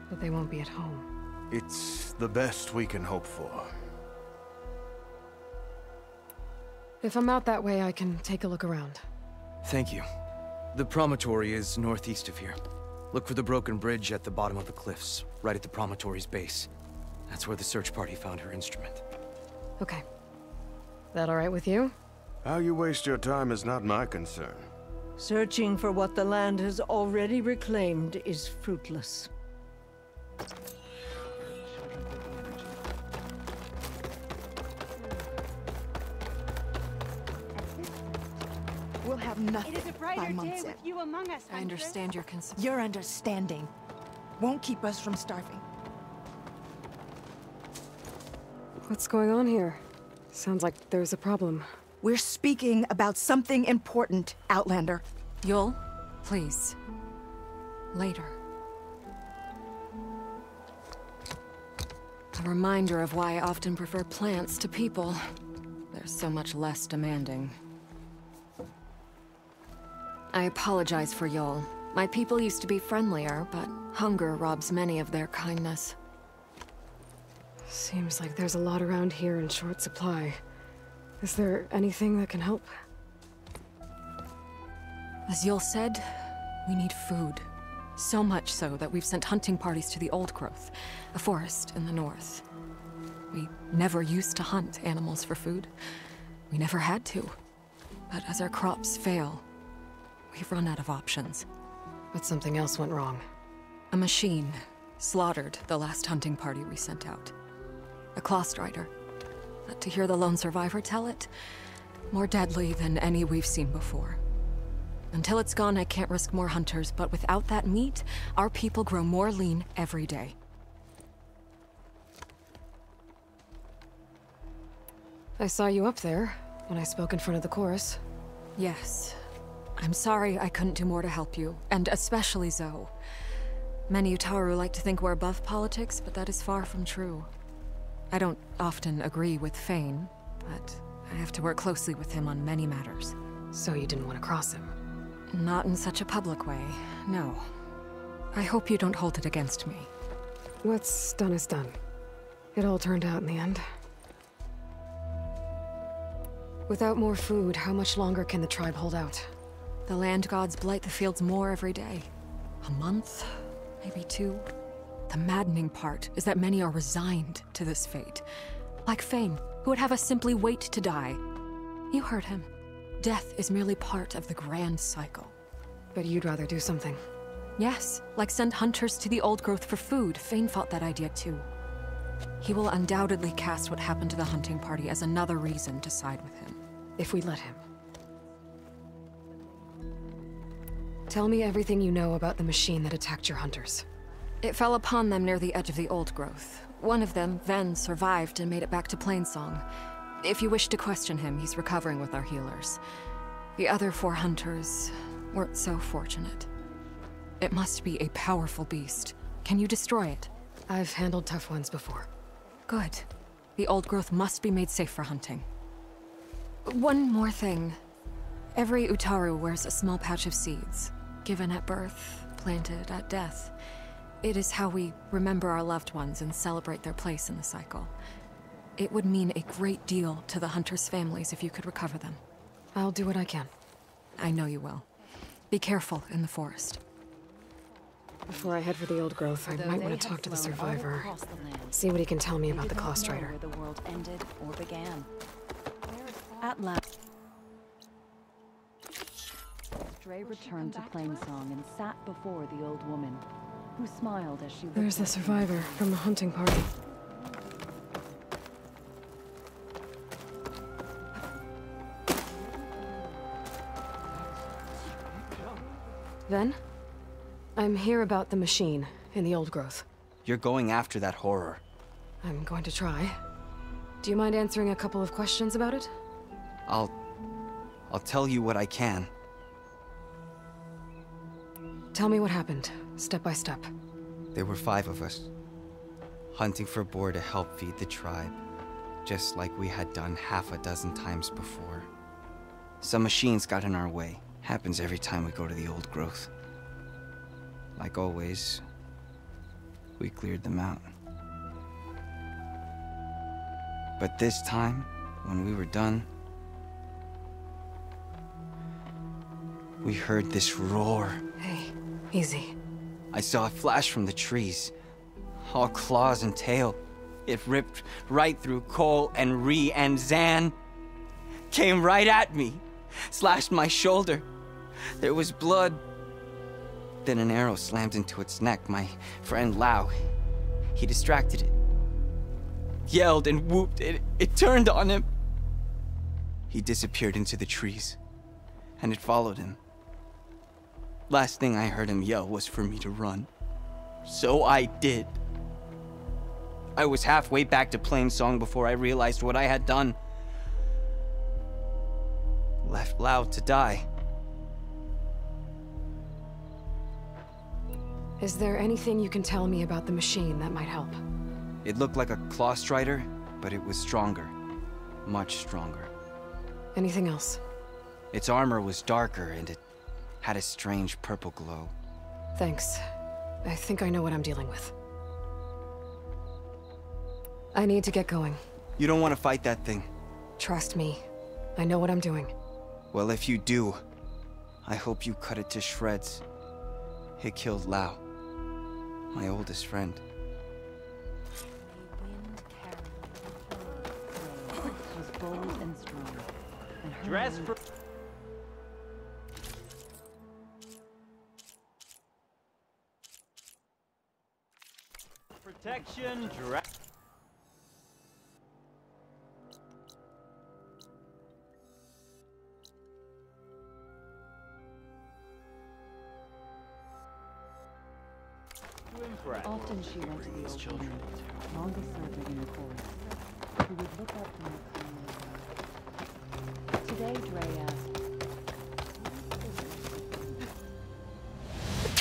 But they won't be at home. It's the best we can hope for. If I'm out that way, I can take a look around. Thank you. The promontory is northeast of here. Look for the broken bridge at the bottom of the cliffs, right at the promontory's base. That's where the search party found her instrument. Okay. That all right with you? How you waste your time is not my concern. Searching for what the land has already reclaimed is fruitless. We'll have nothing It is a brighter by day month's with end. you among us, I understand your concern. Your understanding won't keep us from starving. What's going on here? Sounds like there's a problem. We're speaking about something important, Outlander. Yul, please. Later. A reminder of why I often prefer plants to people. They're so much less demanding. I apologize for Yul. My people used to be friendlier, but hunger robs many of their kindness. Seems like there's a lot around here in short supply. Is there anything that can help? As Yul said, we need food. So much so that we've sent hunting parties to the Old Growth, a forest in the north. We never used to hunt animals for food. We never had to. But as our crops fail, we've run out of options. But something else went wrong. A machine slaughtered the last hunting party we sent out. A Clawstrider. But to hear the lone survivor tell it, more deadly than any we've seen before. Until it's gone, I can't risk more hunters, but without that meat, our people grow more lean every day. I saw you up there when I spoke in front of the chorus. Yes. I'm sorry I couldn't do more to help you, and especially Zoe. Many Utaru like to think we're above politics, but that is far from true. I don't often agree with Fane, but I have to work closely with him on many matters. So you didn't want to cross him? Not in such a public way, no. I hope you don't hold it against me. What's done is done. It all turned out in the end. Without more food, how much longer can the tribe hold out? The land gods blight the fields more every day. A month? Maybe 2? The maddening part is that many are resigned to this fate. Like Fane, who would have us simply wait to die. You heard him. Death is merely part of the grand cycle. But you'd rather do something. Yes, like send hunters to the Old Growth for food. Fane fought that idea too. He will undoubtedly cast what happened to the hunting party as another reason to side with him. If we let him. Tell me everything you know about the machine that attacked your hunters. It fell upon them near the edge of the Old Growth. One of them, Ven, survived and made it back to Plainsong. If you wish to question him, he's recovering with our healers. The other 4 hunters weren't so fortunate. It must be a powerful beast. Can you destroy it? I've handled tough ones before. Good. The Old Growth must be made safe for hunting. One more thing. Every Utaru wears a small pouch of seeds, given at birth, planted at death. It is how we remember our loved ones and celebrate their place in the cycle. It would mean a great deal to the hunters' families if you could recover them. I'll do what I can. I know you will. Be careful in the forest. Before I head for the Old Growth, I might want to talk to the survivor. See what he can tell me about the Clawstrider. Where the world ended or began. At last, Stray returned to Plainsong and sat before the old woman, who smiled as she looked. There's the survivor from the hunting party. Ven? I'm here about the machine in the Old Growth. You're going after that horror. I'm going to try. Do you mind answering a couple of questions about it? I'll I'll tell you what I can. Tell me what happened, step by step. There were 5 of us, hunting for boar to help feed the tribe, just like we had done half a dozen times before. Some machines got in our way. Happens every time we go to the old growth. Like always, we cleared them out. But this time, when we were done, we heard this roar. Hey, easy. I saw a flash from the trees, all claws and tail. It ripped right through Cole and Ree, and Zan came right at me, slashed my shoulder. There was blood. Then an arrow slammed into its neck. My friend Lau, he distracted it. Yelled and whooped. It turned on him. He disappeared into the trees, and it followed him. Last thing I heard him yell was for me to run. So I did. I was halfway back to Plainsong before I realized what I had done. Left Lau to die. Is there anything you can tell me about the machine that might help? It looked like a claw strider, but it was stronger. Much stronger. Anything else? Its armor was darker, and it had a strange purple glow. Thanks. I think I know what I'm dealing with. I need to get going. You don't want to fight that thing. Trust me. I know what I'm doing. Well, if you do, I hope you cut it to shreds. It killed Lau, my oldest friend. Was bold and strong. Dress for... Protection, Often she went to the old woman, longest servant in the court, who would look up from the Today, Dre asked,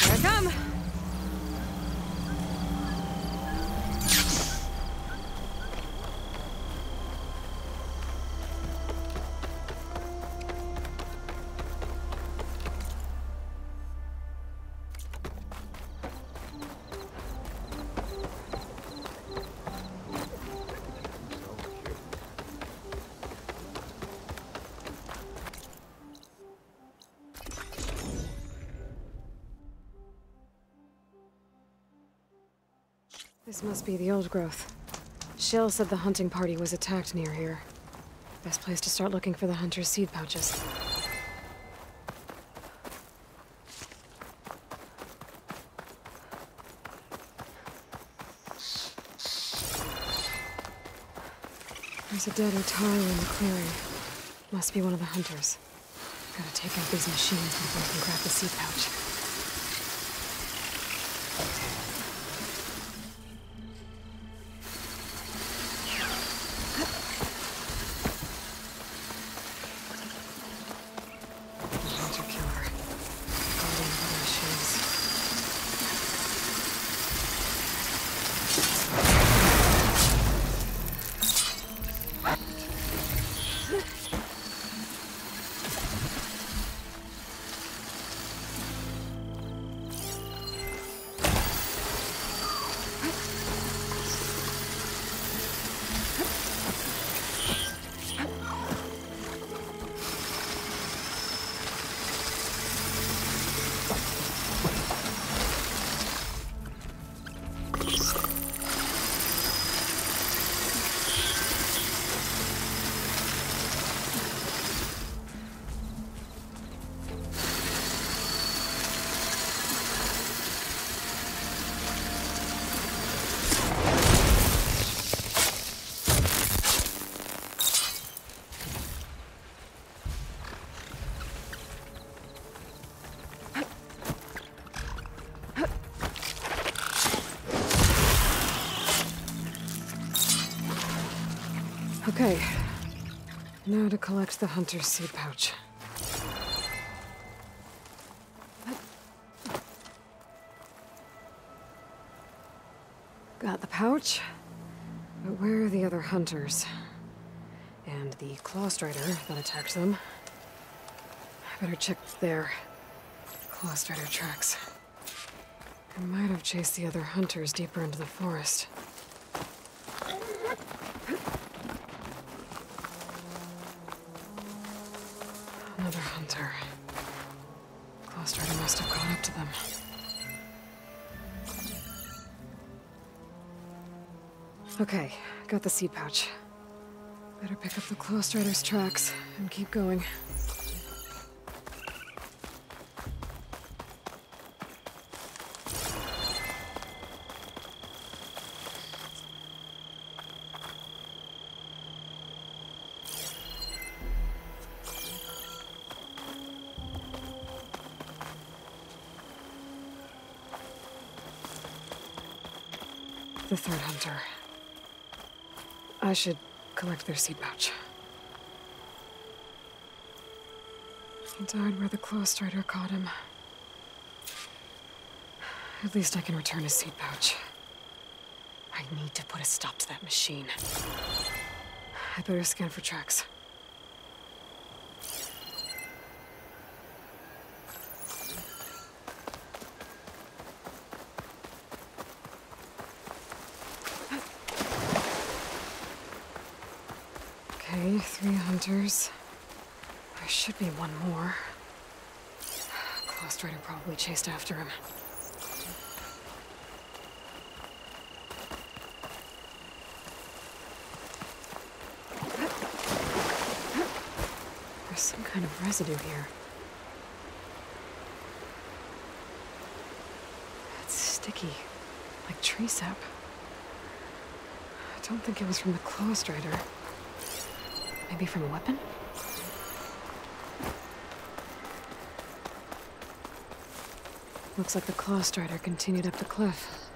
Here I come! This must be the old growth. Shill said the hunting party was attacked near here. Best place to start looking for the hunter's seed pouches. There's a dead Utaru in the clearing. Must be one of the hunters. Gotta take out these machines before I can grab the seed pouch. Okay. Now to collect the hunter's seed pouch. pouch. But where are the other hunters? And the claw strider that attacked them. I better check their claw strider tracks. I might have chased the other hunters deeper into the forest. Another hunter. Claw strider must have caught up to them. Okay, got the seed pouch. Better pick up the claw strider's tracks and keep going. The third hunter. I should collect their seed pouch. He died where the claw strider caught him. At least I can return his seed pouch. I need to put a stop to that machine. I better scan for tracks. Okay, 3 hunters. There should be one more. Claw strider probably chased after him. There's some kind of residue here. It's sticky, like tree sap. I don't think it was from the claw strider. Maybe from a weapon? Looks like the claw strider continued up the cliff.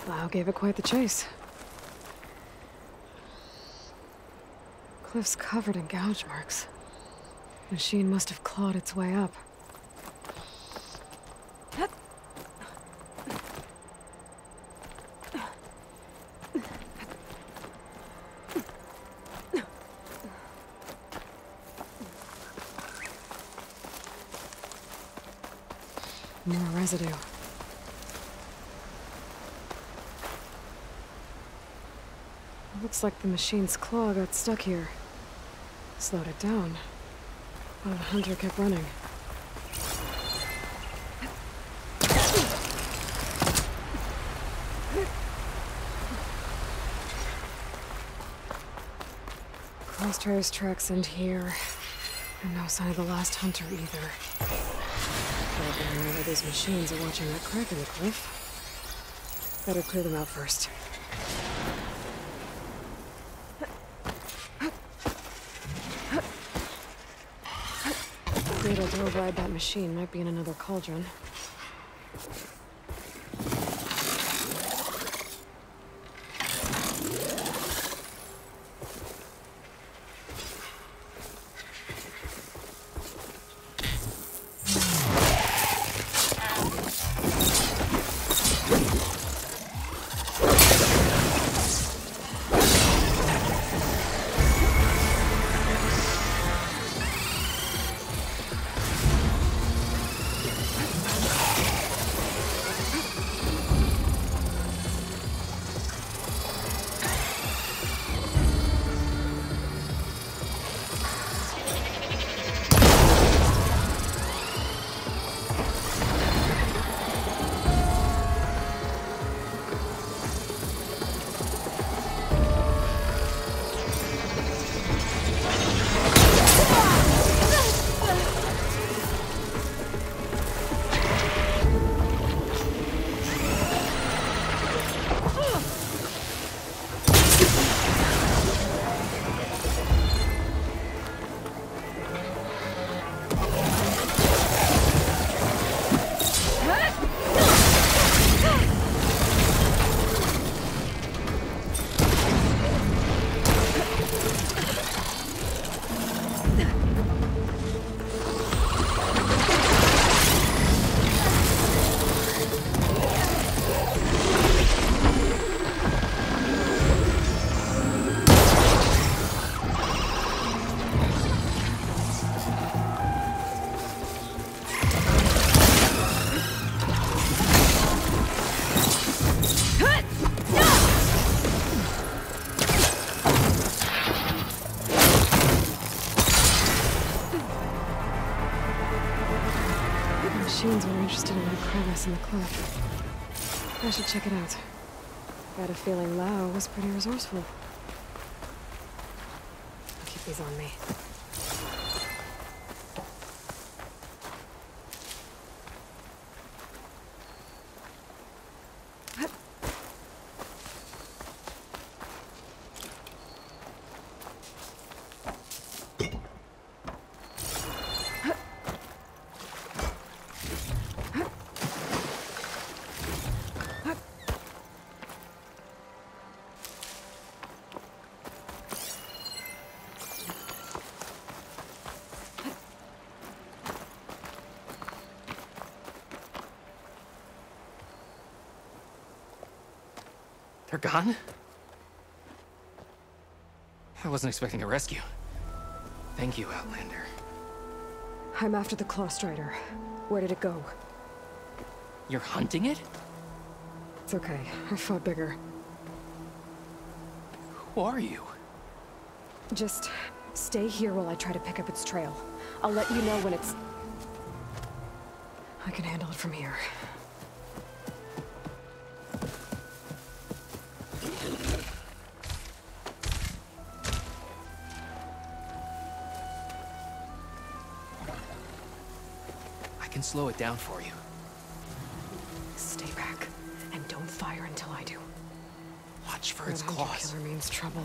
Lau gave it quite the chase. Cliff's covered in gouge marks. The machine must have clawed its way up. More residue. Looks like the machine's claw got stuck here. Slowed it down. While the hunter kept running. Claw strider's tracks end here. And no sign of the last hunter either. I know where these machines are watching that crack in the cliff. Better clear them out first. Great, to override that machine might be in another cauldron. machines were interested in that crevice in the cliff. I should check it out. Got a feeling Lao was pretty resourceful. I'll keep these on me. They're gone? I wasn't expecting a rescue. Thank you, Outlander. I'm after the Claw Strider. Where did it go? You're hunting it? It's okay. I fought bigger. Who are you? Just stay here while I try to pick up its trail. I'll let you know when it's... I can handle it from here. I can slow it down for you. Stay back, and don't fire until I do. Watch for its claws. Killer means trouble.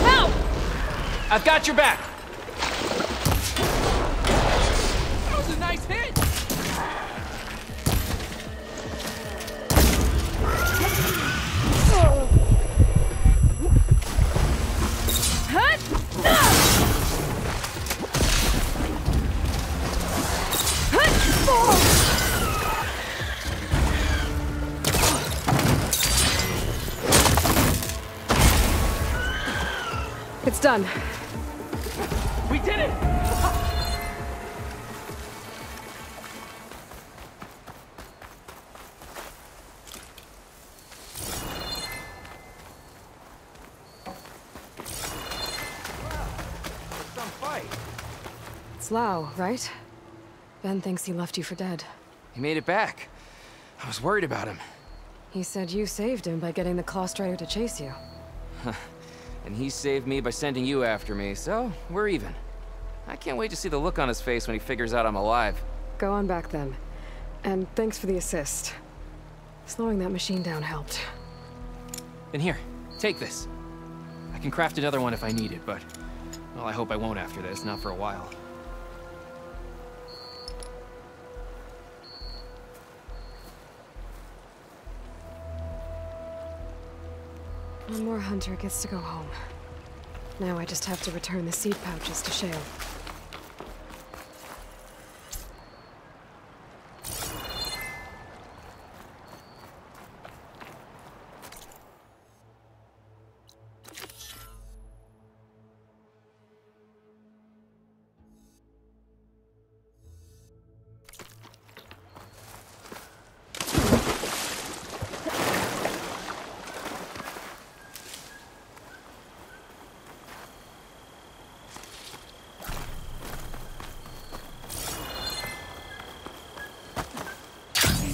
Help! I've got your back. That was a nice hit. It's done. We did it! It's Lao, right? Ben thinks he left you for dead. He made it back. I was worried about him. He said you saved him by getting the Claw Strider to chase you. And he saved me by sending you after me, so we're even. I can't wait to see the look on his face when he figures out I'm alive. Go on back then. And thanks for the assist. Slowing that machine down helped. Then here, take this. I can craft another one if I need it, but... well, I hope I won't after this, not for a while. One more hunter gets to go home. Now I just have to return the seed pouches to Shale.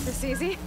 This easy?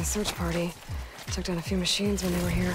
the search party took down a few machines when they were here.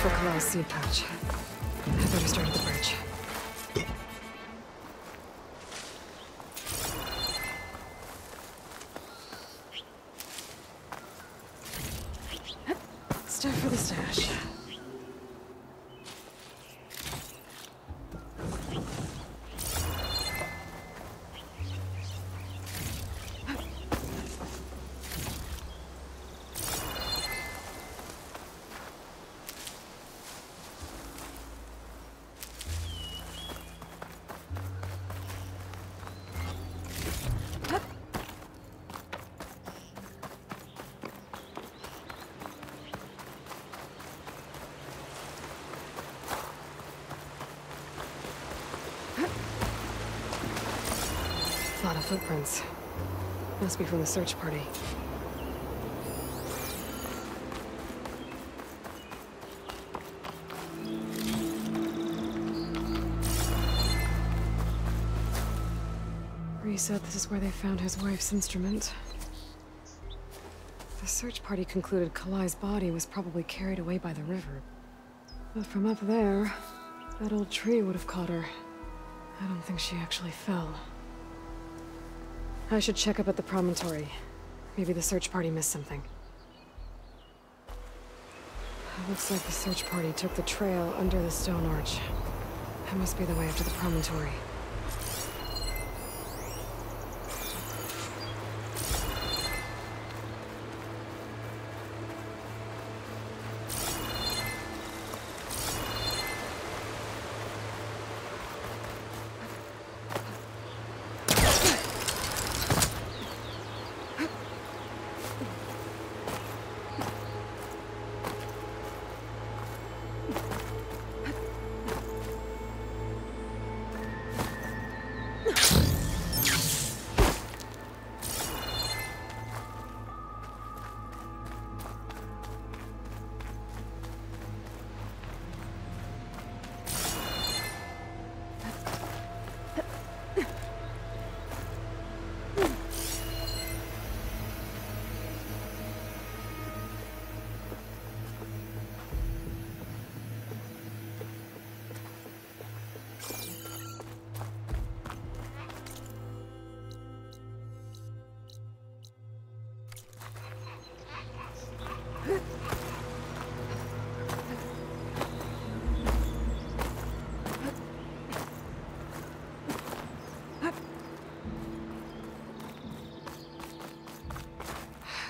For Kalai's seed pouch. I better start at the bridge. Start for the stash. A lot of footprints. Must be from the search party. Bree said this is where they found his wife's instrument. The search party concluded Kalai's body was probably carried away by the river. But from up there, that old tree would have caught her. I don't think she actually fell. I should check up at the promontory. Maybe the search party missed something. It looks like the search party took the trail under the stone arch. That must be the way up to the promontory.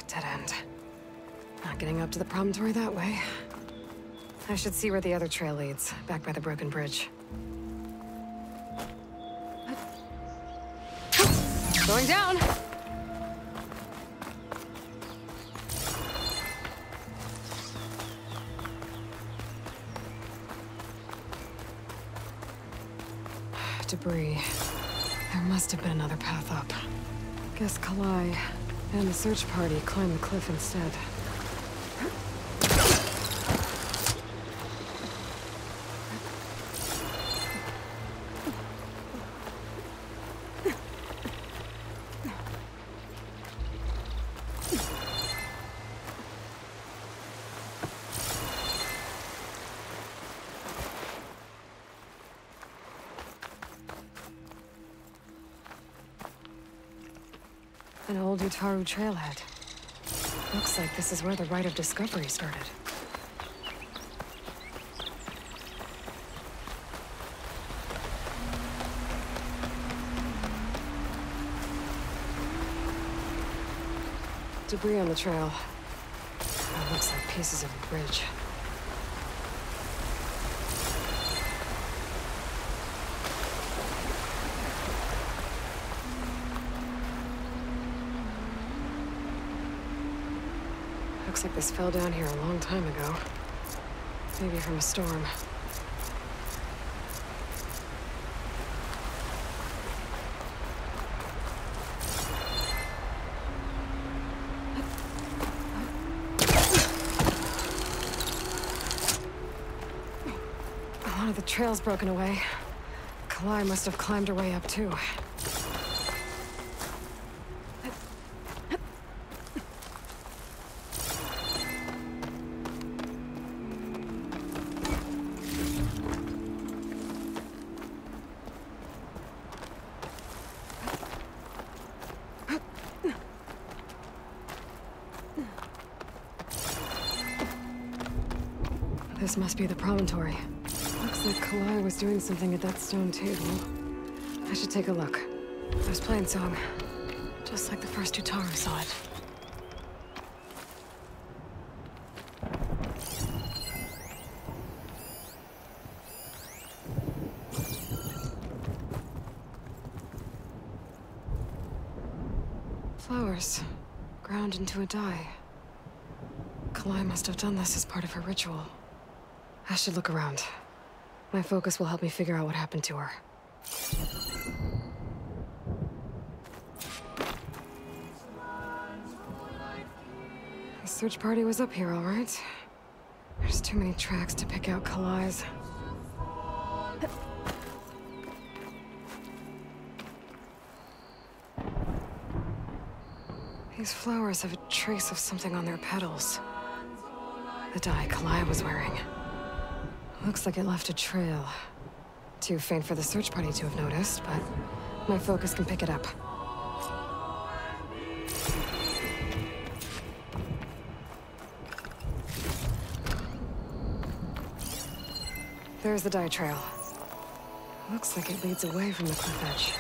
Dead end. Not getting up to the promontory that way. I should see where the other trail leads, back by the broken bridge. Going down! Debris. There must have been another path up. Guess Kalai and the search party climbed the cliff instead. An old Utaru trailhead. Looks like this is where the Rite of Discovery started. Debris on the trail. It looks like pieces of a bridge. Looks like this fell down here a long time ago. Maybe from a storm. A lot of the trail's broken away. Kalai must have climbed her way up too. This must be the promontory. Looks like Kalai was doing something at that stone table. I should take a look. There's Plainsong. Just like the first Utaru saw it. Flowers. Ground into a dye. Kalai must have done this as part of her ritual. I should look around. My focus will help me figure out what happened to her. The search party was up here, all right. There's too many tracks to pick out Kalai's. These flowers have a trace of something on their petals. The dye Kalai was wearing. Looks like it left a trail. Too faint for the search party to have noticed, but my focus can pick it up. There's the dye trail. Looks like it leads away from the cliff edge.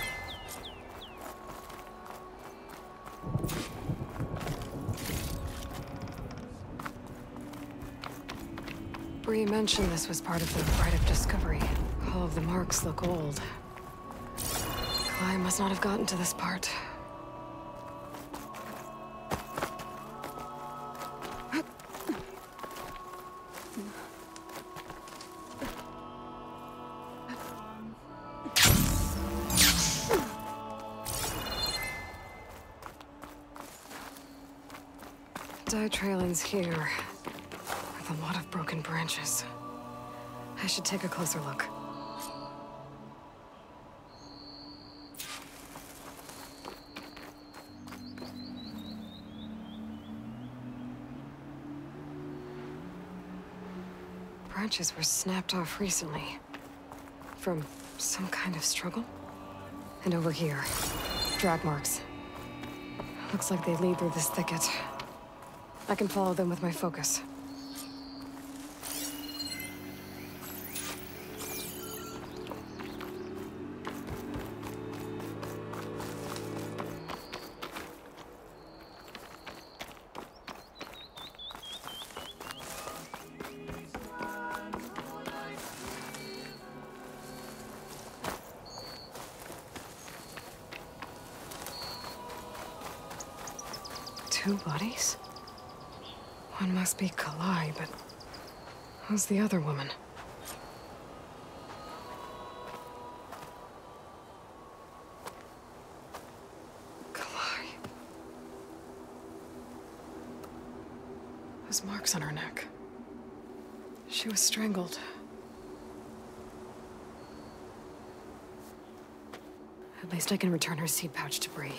Bree mentioned this was part of the rite of discovery. All of the marks look old. Kalai must not have gotten to this part. Dye trail ends here. With a lot of broken branches. I should take a closer look. Branches were snapped off recently. From some kind of struggle? And over here, drag marks. Looks like they lead through this thicket. I can follow them with my focus. Two bodies? One must be Kalai, but who's the other woman? Kalai. Those marks on her neck. She was strangled. At least I can return her seed pouch to Bree.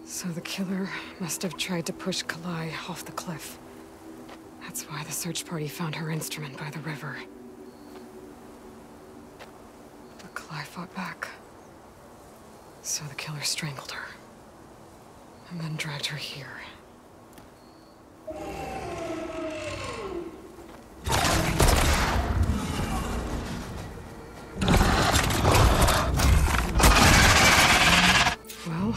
So the killer must have tried to push Kalai off the cliff. That's why the search party found her instrument by the river. But Kalai fought back. So the killer strangled her. And then dragged her here. Well,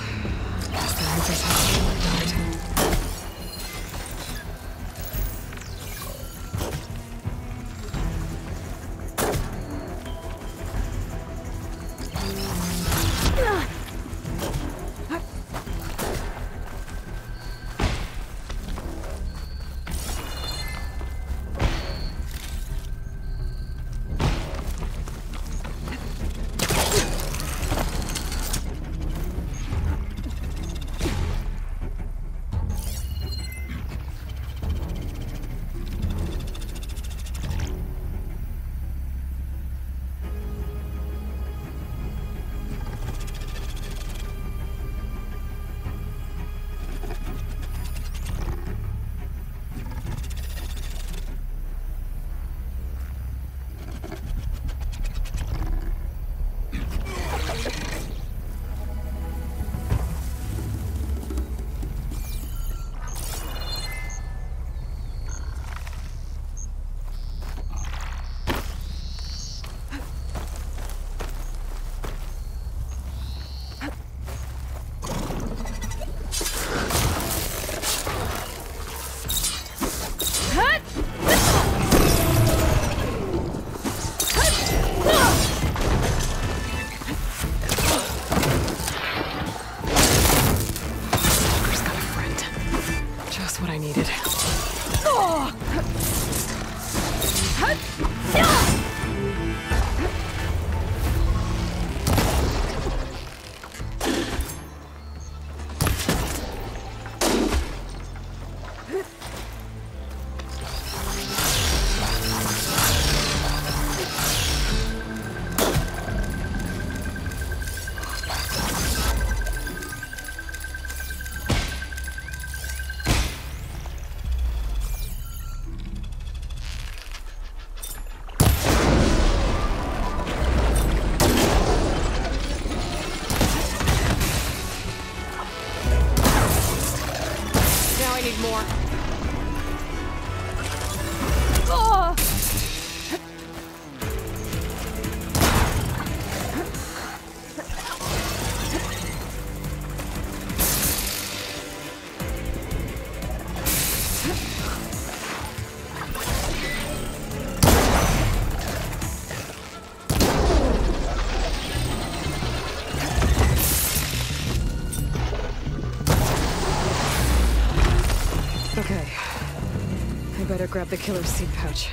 better grab the killer's seed pouch.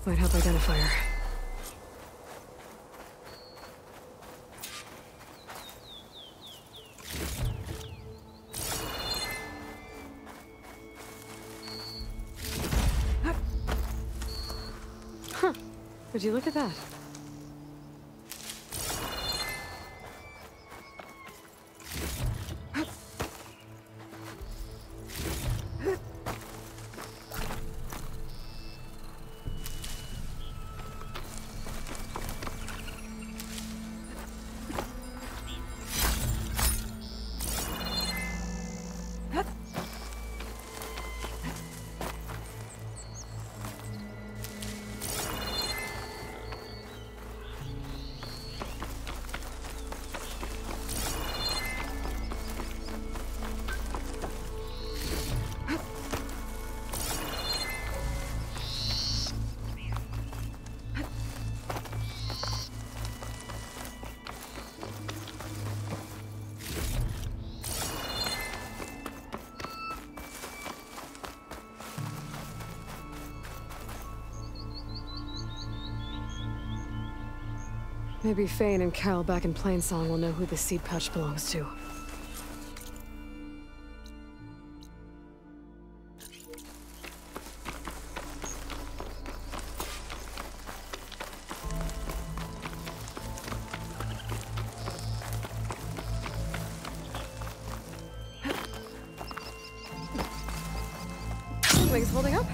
Might help identify her. Huh. Would you look at that? Maybe Fane and Cal back in Plainsong will know who the seed pouch belongs to. Wings holding up?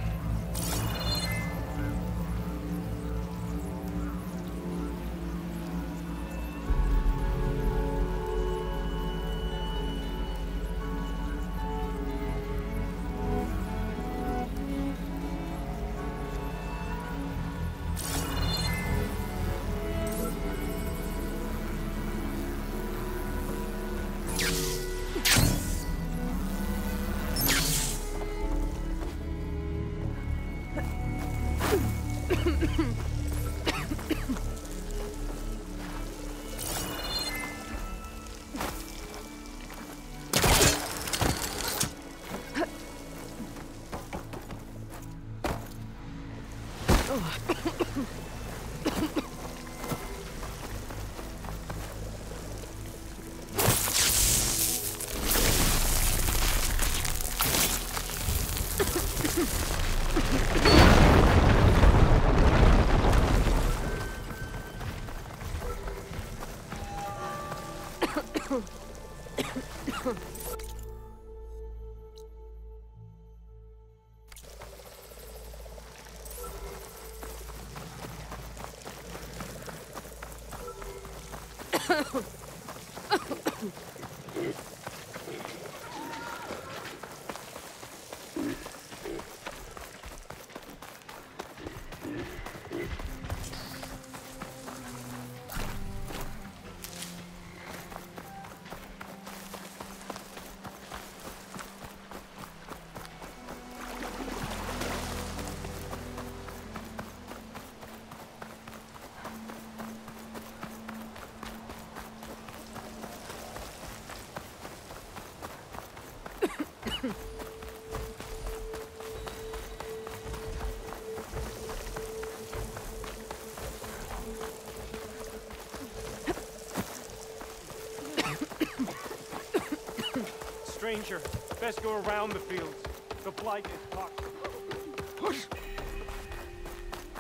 Stranger, best go around the fields. The blight is toxic. Push!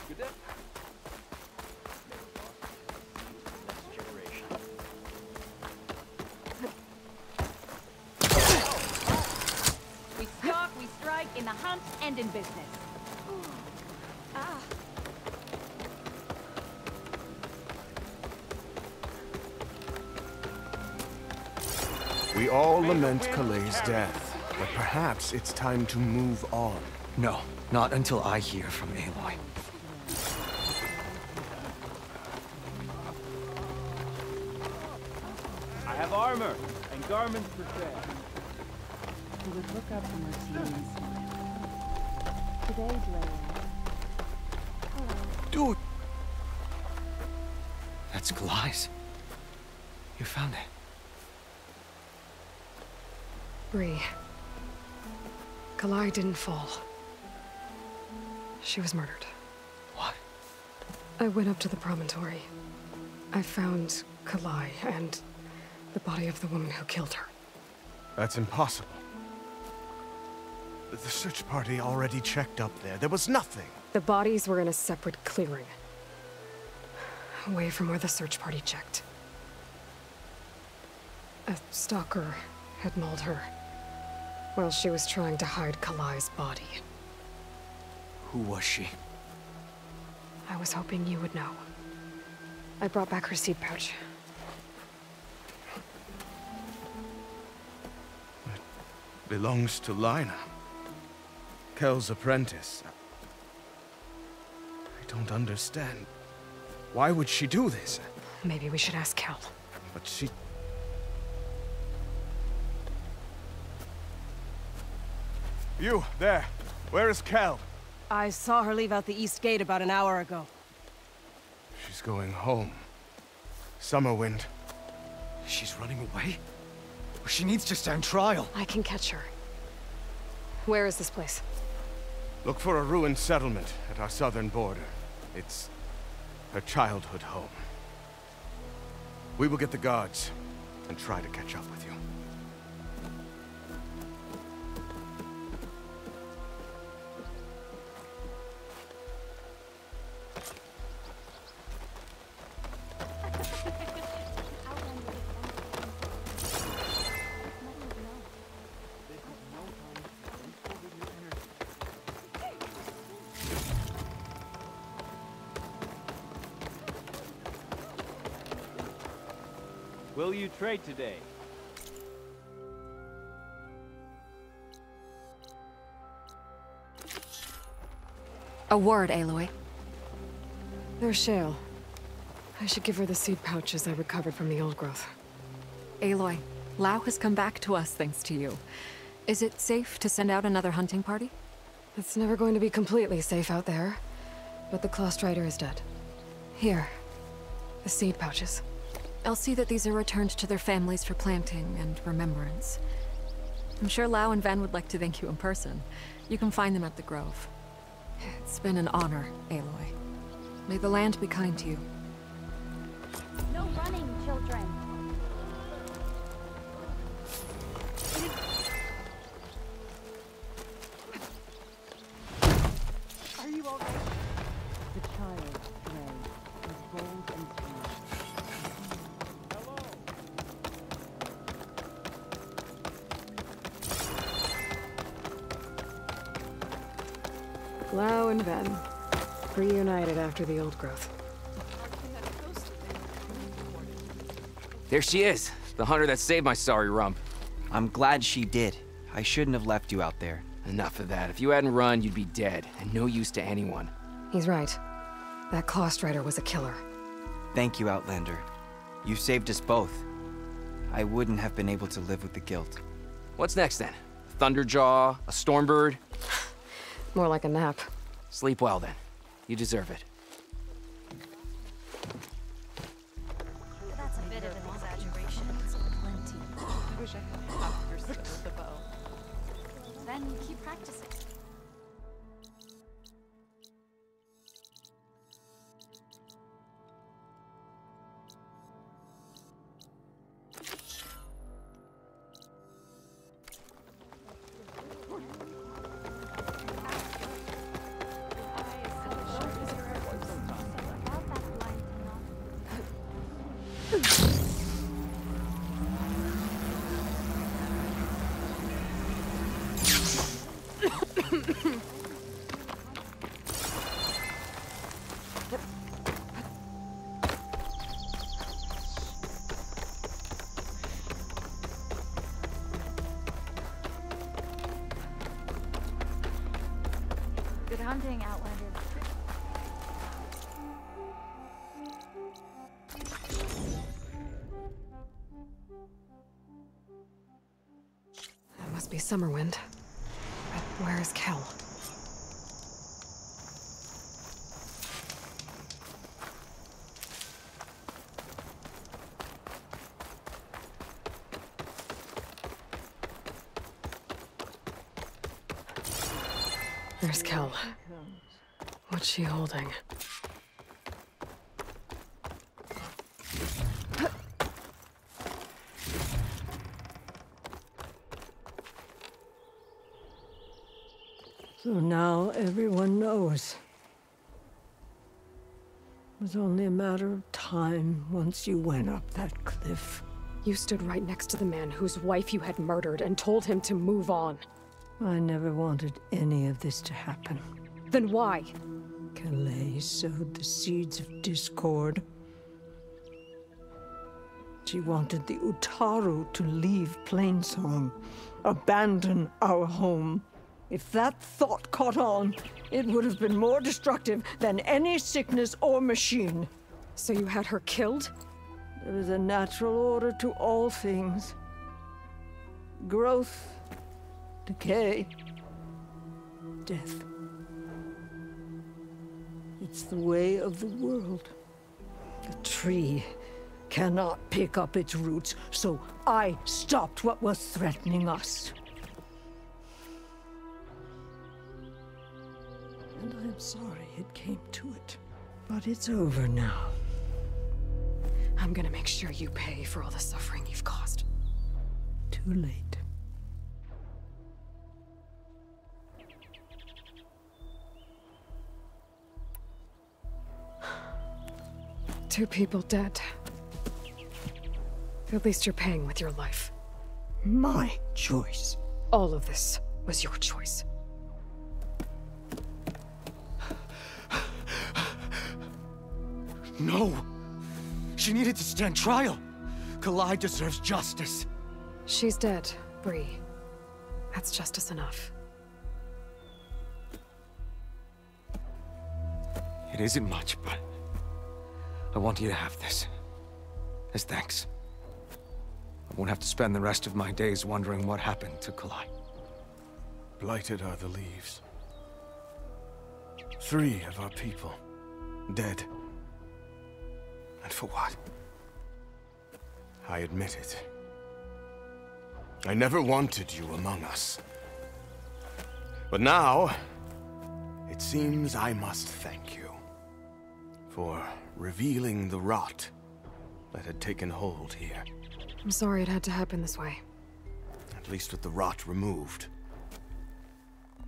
Good day. We stalk, we strike, in the hunt, and in business. We all lament Kaleigh's death, but perhaps it's time to move on. No, not until I hear from Aloy. I have armor and garments for sale. He would look up from her seat and smile. Today's Layla. Dude! That's Kaleigh's. You found it. Bree. Kala'i didn't fall. She was murdered. What? I went up to the promontory. I found Kalai and the body of the woman who killed her. That's impossible. The search party already checked up there. There was nothing. The bodies were in a separate clearing, away from where the search party checked. A stalker had mauled her while she was trying to hide Kalai's body. Who was she? I was hoping you would know. I brought back her seed pouch. It belongs to Lina. Kel's apprentice. I don't understand. Why would she do this? Maybe we should ask Kel. But she... You, there. Where is Kel? I saw her leave out the east gate about an hour ago. She's going home. Summerwind. She's running away? She needs to stand trial. I can catch her. Where is this place? Look for a ruined settlement at our southern border. It's her childhood home. We will get the guards and try to catch up with you. Will you trade today? A word, Aloy. There's Shale. I should give her the seed pouches I recovered from the old growth. Aloy, Lao has come back to us thanks to you. Is it safe to send out another hunting party? It's never going to be completely safe out there, but the Clost Rider is dead. Here, the seed pouches. I'll see that these are returned to their families for planting and remembrance. I'm sure Lao and Van would like to thank you in person. You can find them at the Grove. It's been an honor, Aloy. May the land be kind to you. No running, children. Are you all right? The child, Ray, was bold and strong. Lao and Ven, reunited after the old growth. There she is, the hunter that saved my sorry rump. I'm glad she did. I shouldn't have left you out there. Enough of that. If you hadn't run, you'd be dead, and no use to anyone. He's right. That Clost Rider was a killer. Thank you, Outlander. You saved us both. I wouldn't have been able to live with the guilt. What's next then? Thunderjaw? A Stormbird? More like a nap. Sleep well then. You deserve it. That's a bit of an exaggeration. It's plenty. I wish I had half your skill with the bow. Then keep practicing. Good hunting, Outlander. That must be Summerwind. But where is Kel? There's Kel. What's she holding? So now everyone knows. It was only a matter of time once you went up that cliff. You stood right next to the man whose wife you had murdered and told him to move on. I never wanted any of this to happen. Then why? Calais sowed the seeds of discord. She wanted the Utaru to leave Plainsong, abandon our home. If that thought caught on, it would have been more destructive than any sickness or machine. So you had her killed? There is a natural order to all things. Growth, decay, death. It's the way of the world. The tree cannot pick up its roots, so I stopped what was threatening us. And I'm sorry it came to it. But it's over now. I'm gonna make sure you pay for all the suffering you've caused. Too late. Two people dead. At least you're paying with your life. My choice. All of this was your choice. No! She needed to stand trial! Kalai deserves justice! She's dead, Bree. That's justice enough. It isn't much, but I want you to have this. As thanks. I won't have to spend the rest of my days wondering what happened to Kalai. Blighted are the leaves. 3 of our people, dead. And for what? I admit it. I never wanted you among us. But now, it seems I must thank you for revealing the rot that had taken hold here. I'm sorry it had to happen this way. At least with the rot removed,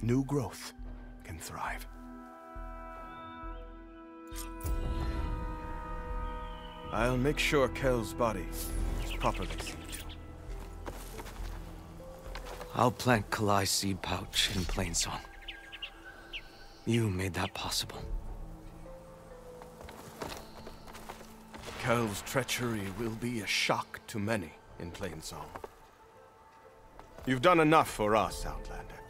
new growth can thrive. I'll make sure Kel's body is properly seen to. I'll plant Kalai's seed pouch in Plainsong. You made that possible. Kel's treachery will be a shock to many in Plainsong. You've done enough for us, Outlander.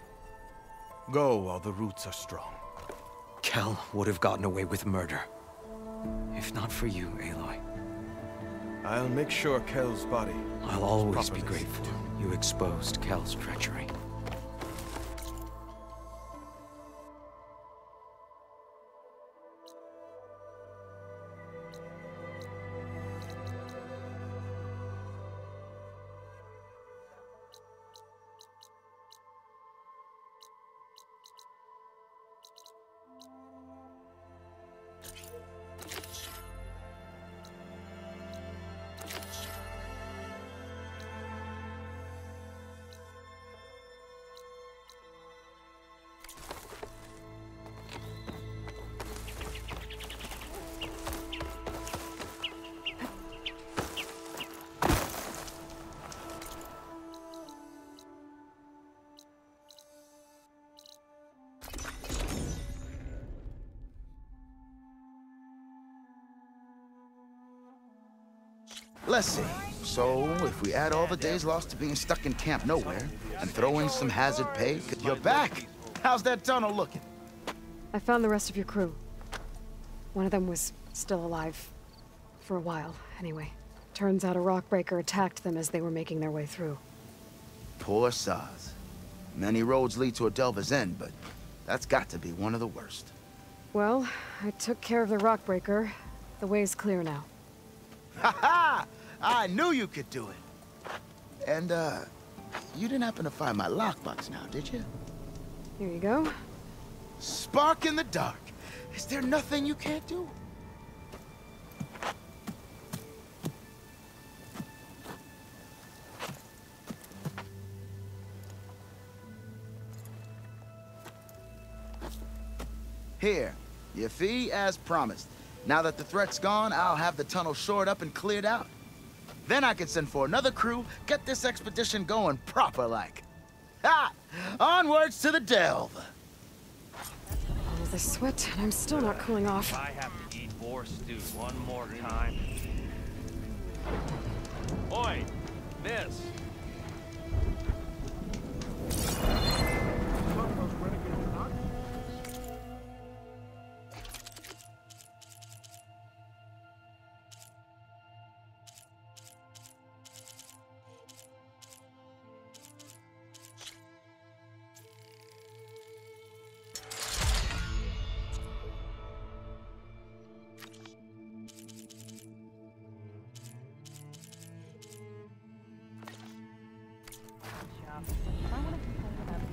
Go while the roots are strong. Kel would have gotten away with murder. If not for you, Aloy. I'll make sure Kel's body I'll always be grateful you exposed Kel's treachery. Let's see. So, if we add all the days lost to being stuck in Camp Nowhere, and throw in some hazard pay, you're back! How's that tunnel looking? I found the rest of your crew. One of them was still alive. For a while, anyway. Turns out a rockbreaker attacked them as they were making their way through. Poor Saz. Many roads lead to a Delver's End, but that's got to be one of the worst. Well, I took care of the rockbreaker. The way's clear now. Ha ha! I knew you could do it! And, you didn't happen to find my lockbox now, did you? Here you go. Spark in the dark. Is there nothing you can't do? Here, your fee as promised. Now that the threat's gone, I'll have the tunnel shored up and cleared out. Then I can send for another crew, get this expedition going proper-like. Ha! Onwards to the delve! All this sweat, and I'm still not cooling off. I have to eat boar stew one more time. Oi, miss. I want to complain about